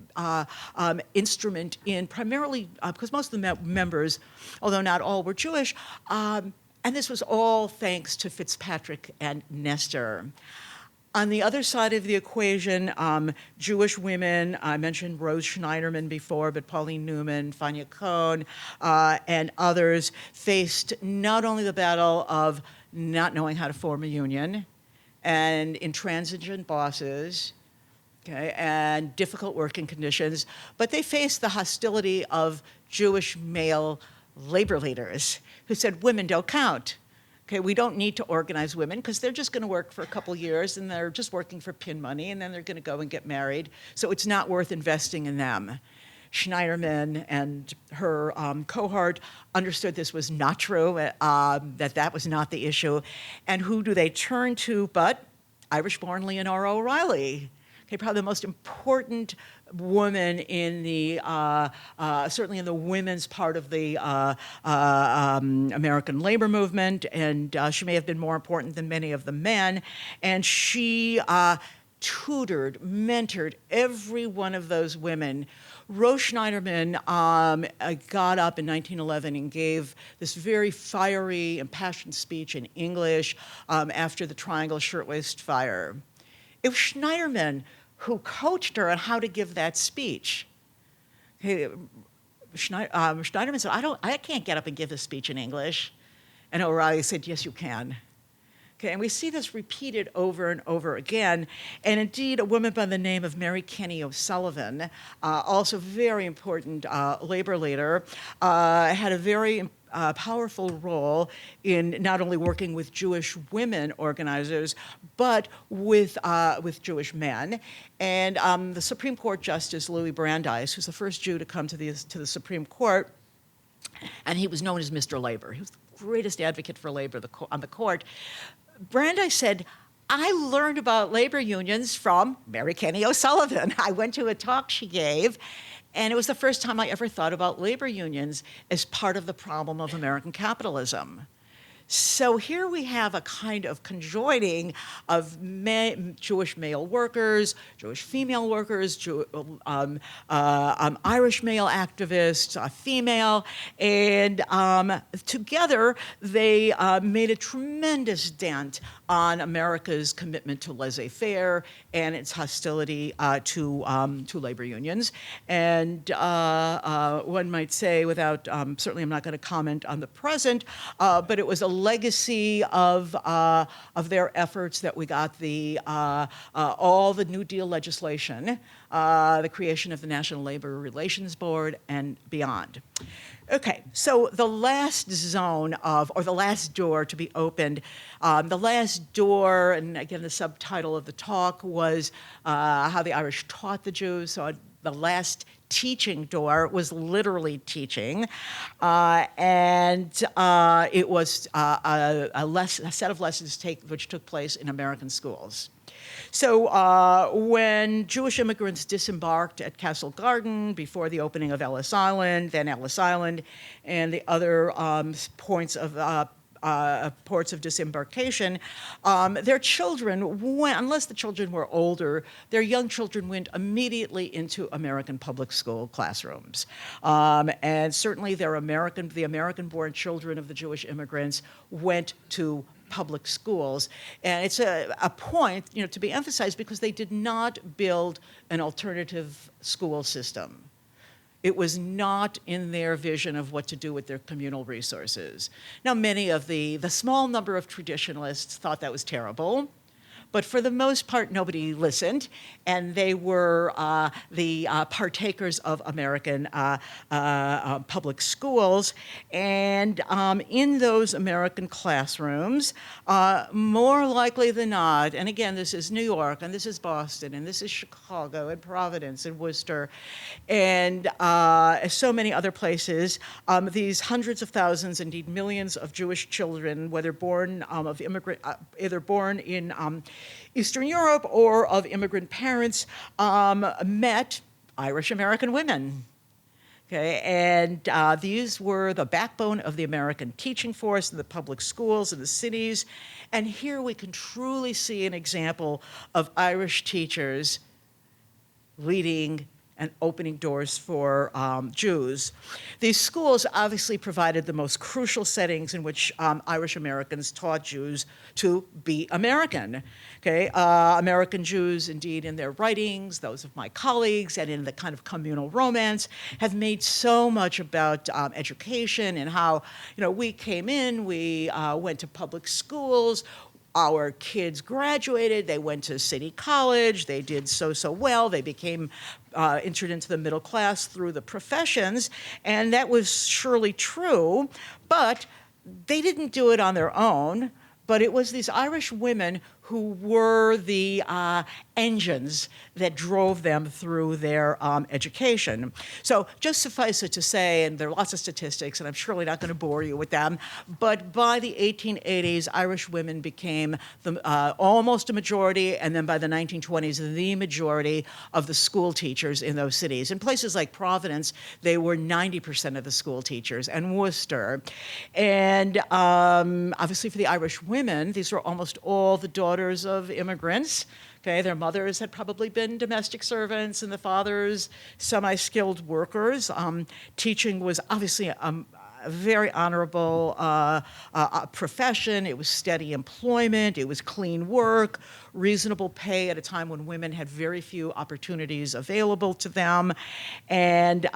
instrument in primarily, because most of the members, although not all were Jewish, and this was all thanks to Fitzpatrick and Nestor. On the other side of the equation, Jewish women, I mentioned Rose Schneiderman before, but Pauline Newman, Fania Cohn, and others faced not only the battle of not knowing how to form a union and intransigent bosses, okay, and difficult working conditions, but they faced the hostility of Jewish male labor leaders who said women don't count. Okay, we don't need to organize women because they're just going to work for a couple years and they're just working for pin money and then they're going to go and get married. So it's not worth investing in them. Schneiderman and her cohort understood this was not true, that was not the issue. And who do they turn to but Irish-born Leonora O'Reilly? Okay, probably the most important woman in the, certainly in the women's part of the American labor movement, and she may have been more important than many of the men. And she tutored, mentored every one of those women. Rose Schneiderman got up in 1911 and gave this very fiery, impassioned speech in English after the Triangle Shirtwaist Fire. It was Schneiderman who coached her on how to give that speech. Schneiderman said, I can't get up and give this speech in English. And O'Reilly said, yes, you can. Okay, and we see this repeated over and over again. And indeed, a woman by the name of Mary Kenny O'Sullivan, also very important labor leader, had a very powerful role in not only working with Jewish women organizers, but with Jewish men. And the Supreme Court Justice Louis Brandeis, who's the first Jew to come to the Supreme Court, and he was known as Mr. Labor. He was the greatest advocate for labor on the court. Brandeis said, I learned about labor unions from Mary Kenny O'Sullivan. I went to a talk she gave, and it was the first time I ever thought about labor unions as part of the problem of American capitalism. So here we have a kind of conjoining of Jewish male workers, Jewish female workers, Irish male activists, female, and together they made a tremendous dent on America's commitment to laissez-faire and its hostility to labor unions. And one might say, without, certainly I'm not going to comment on the present, but it was a legacy of their efforts that we got all the New Deal legislation, the creation of the National Labor Relations Board, and beyond. Okay, so the last zone or the last door to be opened, the last door, and again, the subtitle of the talk was how the Irish taught the Jews. So the last teaching door was literally teaching, and it was a set of lessons which took place in American schools. So when Jewish immigrants disembarked at Castle Garden before the opening of Ellis Island, then Ellis Island, and the other points of ports of disembarkation, their children went, unless the children were older, their young children went immediately into American public school classrooms. And certainly the American-born children of the Jewish immigrants went to public schools. And it's a point, to be emphasized because they did not build an alternative school system. It was not in their vision of what to do with their communal resources. Now, many of the small number of traditionalists thought that was terrible, but for the most part, nobody listened, and they were the partakers of American public schools. And in those American classrooms, more likely than not, and again, this is New York, and this is Boston, and this is Chicago, and Providence, and Worcester, and so many other places, these hundreds of thousands, indeed millions of Jewish children, whether born of immigrant, either born in Eastern Europe or of immigrant parents, met Irish American women. Okay, and these were the backbone of the American teaching force in the public schools in the cities. And here we can truly see an example of Irish teachers leading and opening doors for Jews. These schools obviously provided the most crucial settings in which Irish Americans taught Jews to be American. Okay, American Jews, indeed, in their writings, those of my colleagues, and in the kind of communal romance, have made so much about education and how, we came in, we went to public schools, our kids graduated, they went to City College, they did so well, they became entered into the middle class through the professions, and that was surely true, but they didn't do it on their own, but it was these Irish women who were the engines that drove them through their education. So just suffice it to say, and there are lots of statistics, and I'm surely not going to bore you with them, but by the 1880s, Irish women became almost a majority, and then by the 1920s, the majority of the school teachers in those cities. In places like Providence, they were 90% of the school teachers, and Worcester. And obviously for the Irish women, these were almost all the daughters of immigrants. Okay, their mothers had probably been domestic servants and the fathers semi-skilled workers. Teaching was obviously a very honorable profession. It was steady employment. It was clean work, reasonable pay at a time when women had very few opportunities available to them. And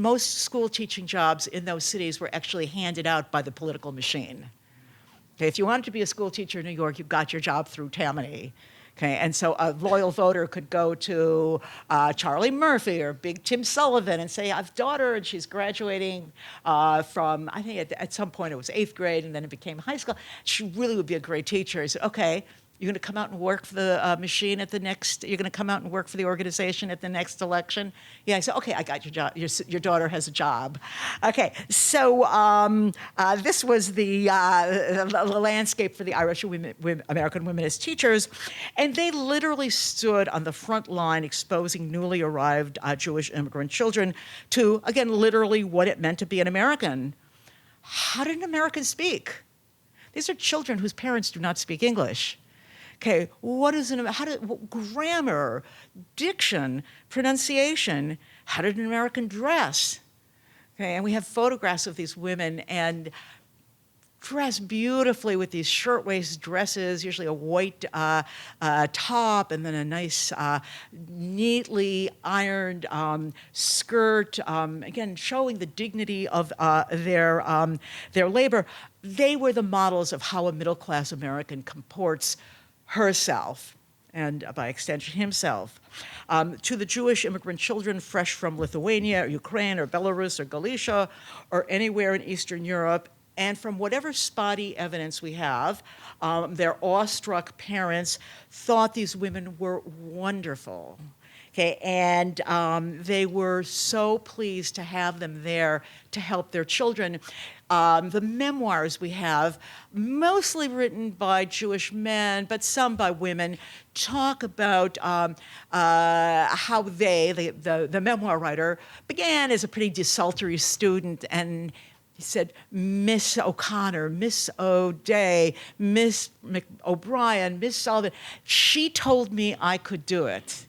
most school teaching jobs in those cities were actually handed out by the political machine. Okay, if you wanted to be a school teacher in New York, you got your job through Tammany. Okay, and so a loyal voter could go to Charlie Murphy or Big Tim Sullivan and say, I have a daughter and she's graduating from, I think at some point it was 8th grade and then it became high school. She really would be a great teacher. I said, okay, you're going to come out and work for the machine at the next, you're going to come out and work for the organization at the next election? Yeah, I said, okay, I got your job. Your daughter has a job. Okay, so this was the landscape for the Irish American women as teachers, and they literally stood on the front line exposing newly arrived Jewish immigrant children to, again, literally what it meant to be an American. How did an American speak? These are children whose parents do not speak English. Okay, grammar, diction, pronunciation, how did an American dress? Okay, and we have photographs of these women and dressed beautifully with these shirtwaist dresses, usually a white top and then a nice neatly ironed skirt, again, showing the dignity of their labor. They were the models of how a middle-class American comports herself, and by extension himself, to the Jewish immigrant children fresh from Lithuania or Ukraine or Belarus or Galicia or anywhere in Eastern Europe. And from whatever spotty evidence we have, their awestruck parents thought these women were wonderful. Okay, and they were so pleased to have them there to help their children. The memoirs we have, mostly written by Jewish men, but some by women, talk about how the memoir writer, began as a pretty desultory student, and he said, Miss O'Connor, Miss O'Day, Miss O'Brien, Miss Sullivan, she told me I could do it.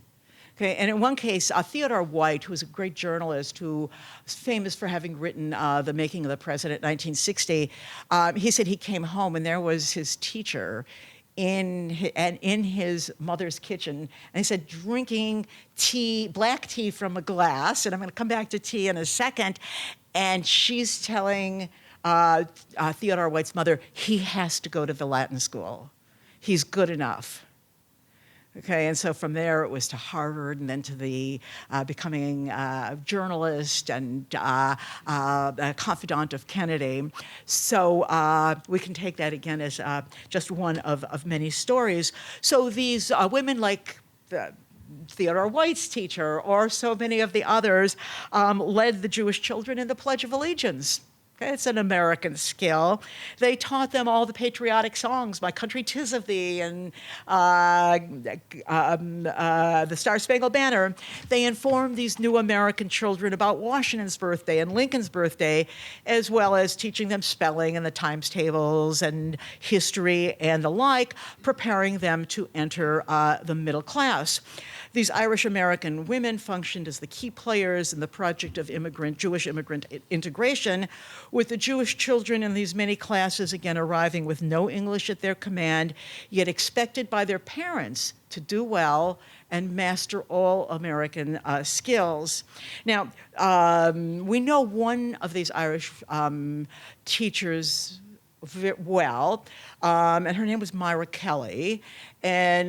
Okay, and in one case, Theodore White, who was a great journalist who was famous for having written The Making of the President in 1960, he said he came home and there was his teacher in his mother's kitchen, and he said, drinking tea, black tea from a glass, and I'm going to come back to tea in a second, and she's telling Theodore White's mother, he has to go to the Latin school. He's good enough. Okay, and so from there it was to Harvard, and then to the becoming a journalist and a confidant of Kennedy. So we can take that again as just one of many stories. So these women like Theodore White's teacher, or so many of the others, led the Jewish children in the Pledge of Allegiance. Okay, it's an American skill. They taught them all the patriotic songs, My Country 'Tis of Thee, and the Star Spangled Banner. They informed these new American children about Washington's birthday and Lincoln's birthday, as well as teaching them spelling and the times tables and history and the like, preparing them to enter the middle class. These Irish American women functioned as the key players in the project of Jewish immigrant integration, with the Jewish children in these many classes again arriving with no English at their command, yet expected by their parents to do well and master all American skills. Now, we know one of these Irish teachers well, and her name was Myra Kelly. And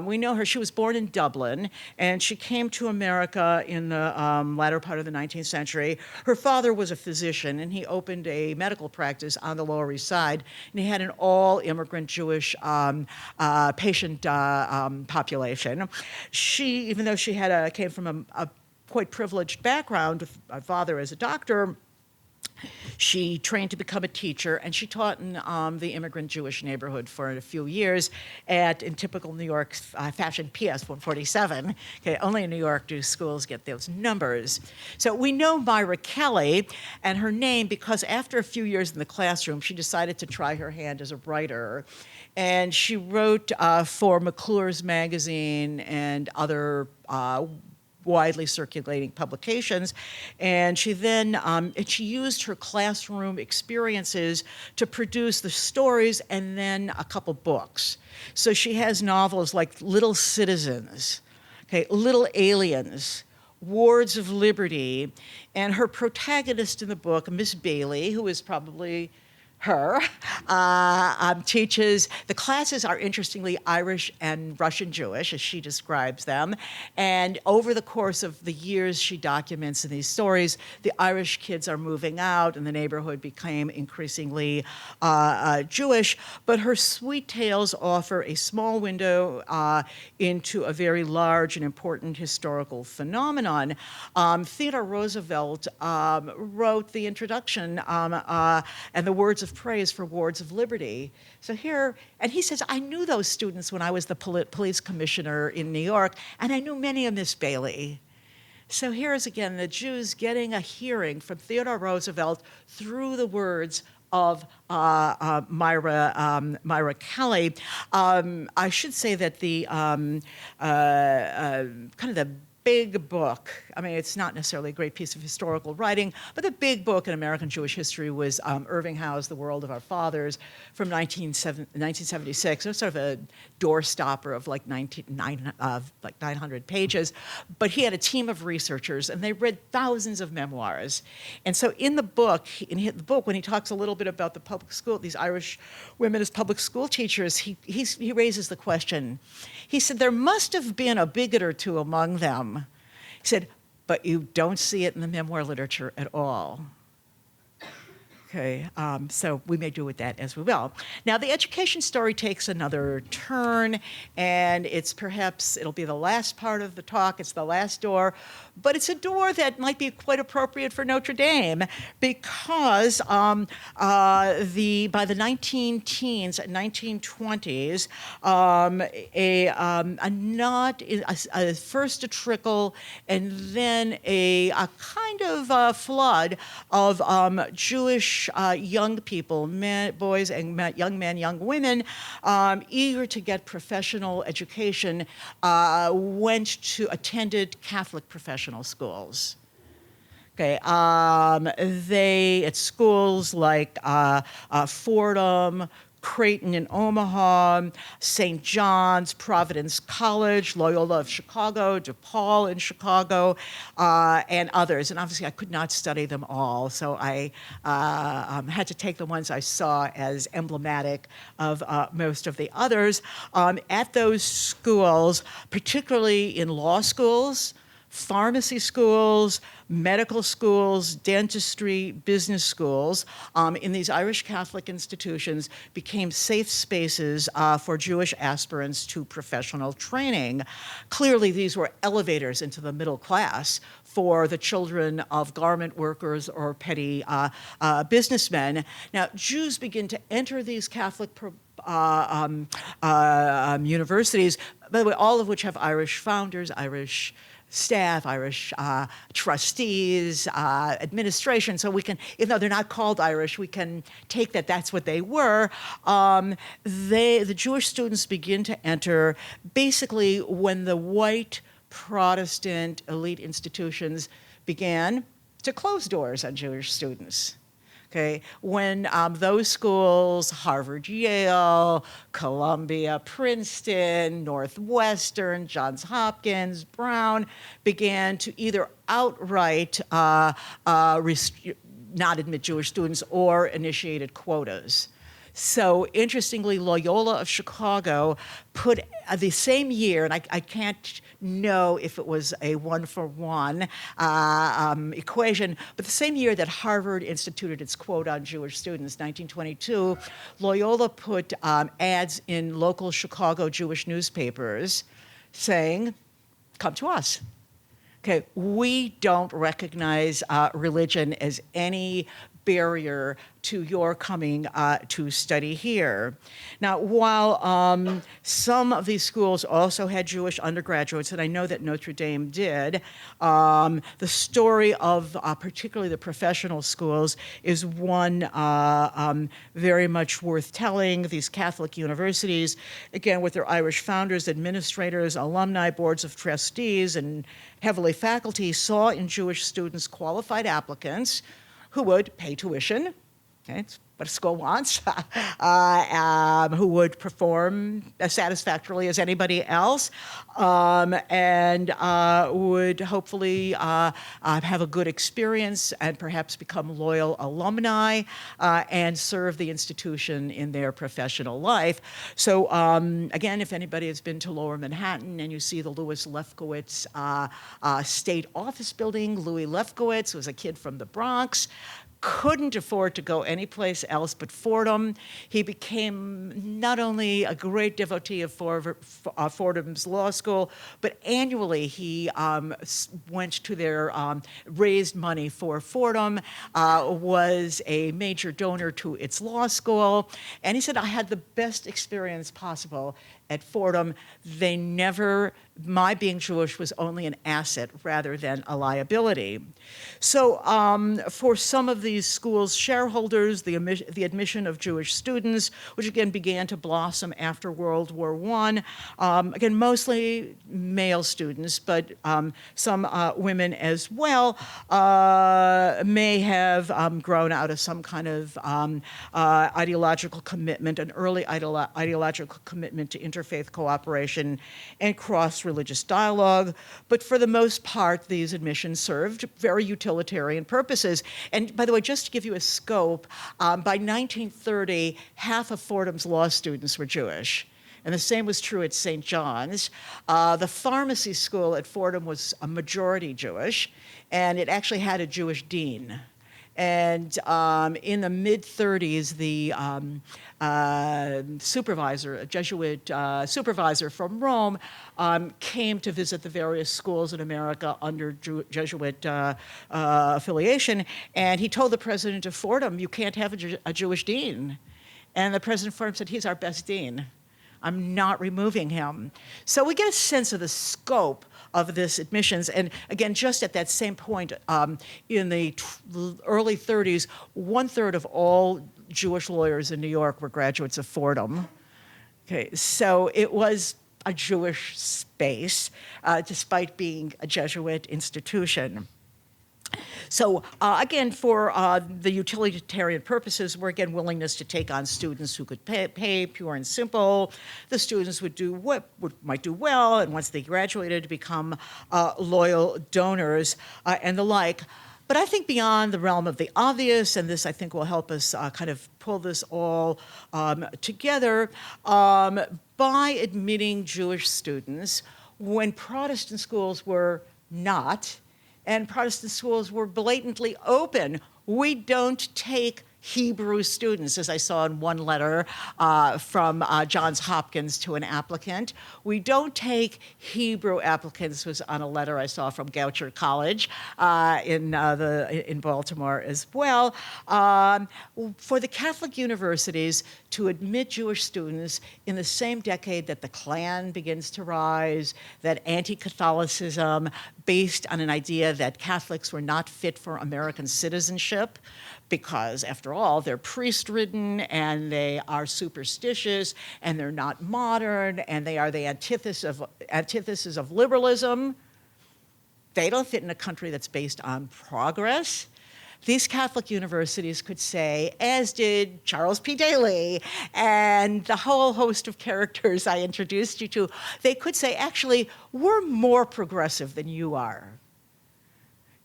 we know her. She was born in Dublin, and she came to America in the latter part of the 19th century. Her father was a physician, and he opened a medical practice on the Lower East Side, and he had an all-immigrant Jewish patient population. She, even though she came from a quite privileged background, with a father as a doctor, she trained to become a teacher, and she taught in the immigrant Jewish neighborhood for a few years in typical New York fashion PS 147. Okay, only in New York do schools get those numbers. So we know Myra Kelly and her name because after a few years in the classroom, she decided to try her hand as a writer. And she wrote for McClure's magazine and other widely circulating publications, and she then she used her classroom experiences to produce the stories and then a couple books. So she has novels like Little Citizens, okay, Little Aliens, Wards of Liberty, and her protagonist in the book, Miss Bailey, who is probably her, teaches, the classes are interestingly Irish and Russian Jewish, as she describes them. And over the course of the years she documents in these stories, the Irish kids are moving out and the neighborhood became increasingly Jewish. But her sweet tales offer a small window into a very large and important historical phenomenon. Theodore Roosevelt wrote the introduction and the words of praise for Wards of Liberty. So here, and he says, I knew those students when I was the police commissioner in New York, and I knew many of Miss Bailey. So here's again the Jews getting a hearing from Theodore Roosevelt through the words of Myra Kelly. I should say that the kind of the big book, I mean, it's not necessarily a great piece of historical writing, but the big book in American Jewish history was Irving Howe's The World of Our Fathers from 1976. It was sort of a doorstopper of like 900 pages. But he had a team of researchers, and they read thousands of memoirs. And so in the book, when he talks a little bit about the public school, these Irish women as public school teachers, he raises the question. He said, there must have been a bigot or two among them. He said, but you don't see it in the memoir literature at all. Okay, so we may do with that as we will. Now, the education story takes another turn, and it'll be the last part of the talk. It's the last door, but it's a door that might be quite appropriate for Notre Dame because by the 19-teens, 1920s, first a trickle and then a kind of flood of Jewish young people, boys and young men, young women, eager to get professional education, attended Catholic professional schools. Okay, they at schools like Fordham, Creighton in Omaha, St. John's, Providence College, Loyola of Chicago, DePaul in Chicago, and others. And obviously I could not study them all, so I had to take the ones I saw as emblematic of most of the others. At those schools, particularly in law schools, pharmacy schools, medical schools, dentistry, business schools, in these Irish Catholic institutions became safe spaces for Jewish aspirants to professional training. Clearly, these were elevators into the middle class for the children of garment workers or petty businessmen. Now, Jews begin to enter these Catholic universities, by the way, all of which have Irish founders, Irish staff, Irish trustees, administration, so we can, even though they're not called Irish, we can take that that's what they were. The Jewish students begin to enter basically when the white Protestant elite institutions began to close doors on Jewish students. Okay, when those schools, Harvard, Yale, Columbia, Princeton, Northwestern, Johns Hopkins, Brown, began to either outright not admit Jewish students or initiated quotas. So interestingly, Loyola of Chicago put the same year, and I can't know if it was a one-for-one equation, but the same year that Harvard instituted its quota on Jewish students, 1922, Loyola put ads in local Chicago Jewish newspapers saying, come to us. Okay, we don't recognize religion as any barrier to your coming to study here. Now, while some of these schools also had Jewish undergraduates, and I know that Notre Dame did, the story of particularly the professional schools is one very much worth telling. These Catholic universities, again, with their Irish founders, administrators, alumni, boards of trustees, and heavily faculty, saw in Jewish students qualified applicants who would pay tuition, okay, it's what a school wants, who would perform as satisfactorily as anybody else, and would hopefully have a good experience and perhaps become loyal alumni and serve the institution in their professional life. So again, if anybody has been to Lower Manhattan and you see the Louis Lefkowitz State Office Building, Louis Lefkowitz was a kid from the Bronx, couldn't afford to go anyplace else but Fordham. He became not only a great devotee of Fordham's law school, but annually he went to their, raised money for Fordham, was a major donor to its law school, and he said, I had the best experience possible at Fordham. They never, my being Jewish was only an asset rather than a liability. So for some of these schools' shareholders, the admission of Jewish students, which again began to blossom after World War I, again, mostly male students, but some women as well, may have grown out of some kind of ideological commitment, an early ideological commitment to interfaith cooperation and cross-religious dialogue. But for the most part, these admissions served very utilitarian purposes. And by the way, just to give you a scope, by 1930, half of Fordham's law students were Jewish. And the same was true at St. John's. The pharmacy school at Fordham was a majority Jewish, and it actually had a Jewish dean. And in the mid-30s, the supervisor, a Jesuit supervisor from Rome, came to visit the various schools in America under Jesuit affiliation, and he told the president of Fordham, you can't have a Jewish dean. And the president of Fordham said, he's our best dean. I'm not removing him. So we get a sense of the scope of this admissions. And again, just at that same point, in the early 30s, 1/3 of all Jewish lawyers in New York were graduates of Fordham. Okay, so it was a Jewish space, despite being a Jesuit institution. So again, for the utilitarian purposes, we're again willingness to take on students who could pay pure and simple. The students would do might do well, and once they graduated, become loyal donors and the like. But I think beyond the realm of the obvious, and this I think will help us kind of pull this all together, by admitting Jewish students when Protestant schools were not, and Protestant schools were blatantly open. We don't take Hebrew students, as I saw in one letter from Johns Hopkins to an applicant. We don't take Hebrew applicants, was on a letter I saw from Goucher College in Baltimore as well. For the Catholic universities to admit Jewish students in the same decade that the Klan begins to rise, that anti-Catholicism, based on an idea that Catholics were not fit for American citizenship, because after all, they're priest-ridden and they are superstitious and they're not modern and they are the antithesis of liberalism. They don't fit in a country that's based on progress. These Catholic universities could say, as did Charles P. Daly and the whole host of characters I introduced you to, they could say, actually, we're more progressive than you are.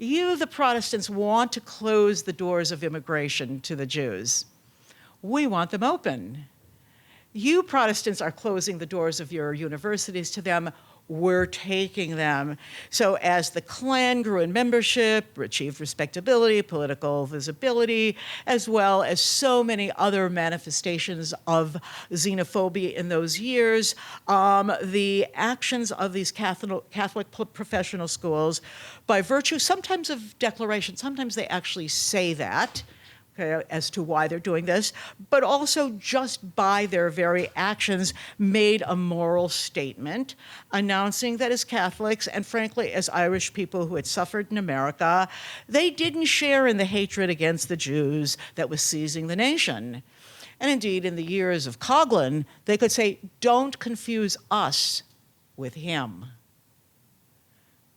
You, the Protestants, want to close the doors of immigration to the Jews. We want them open. You, Protestants, are closing the doors of your universities to them. We're taking them. So as the Klan grew in membership, achieved respectability, political visibility, as well as so many other manifestations of xenophobia in those years, the actions of these Catholic professional schools, by virtue sometimes of declaration, sometimes they actually say that, okay, as to why they're doing this, but also just by their very actions made a moral statement announcing that as Catholics, and frankly as Irish people who had suffered in America, they didn't share in the hatred against the Jews that was seizing the nation. And indeed, in the years of Coughlin, they could say, don't confuse us with him.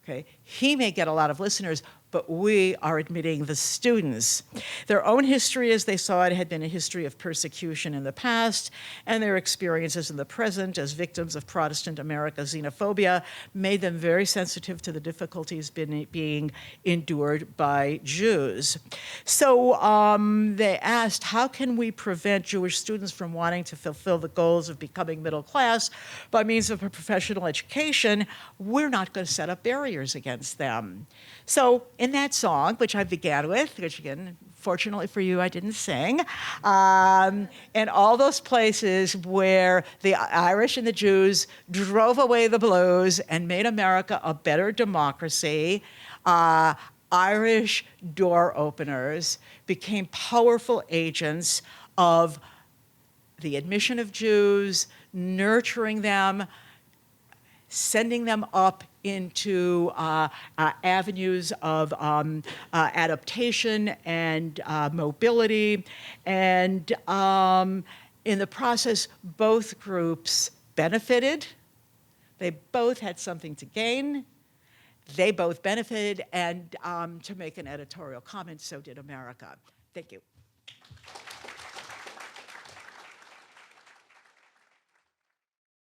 Okay? He may get a lot of listeners, but we are admitting the students. Their own history, as they saw it, had been a history of persecution in the past, and their experiences in the present as victims of Protestant America xenophobia made them very sensitive to the difficulties being endured by Jews. So they asked, how can we prevent Jewish students from wanting to fulfill the goals of becoming middle class by means of a professional education? We're not going to set up barriers against them. So in that song, which I began with, which again, fortunately for you, I didn't sing, and all those places where the Irish and the Jews drove away the blues and made America a better democracy, Irish door openers became powerful agents of the admission of Jews, nurturing them, sending them up into avenues of adaptation and mobility. And in the process, both groups benefited. They both had something to gain. They both benefited. And to make an editorial comment, so did America. Thank you.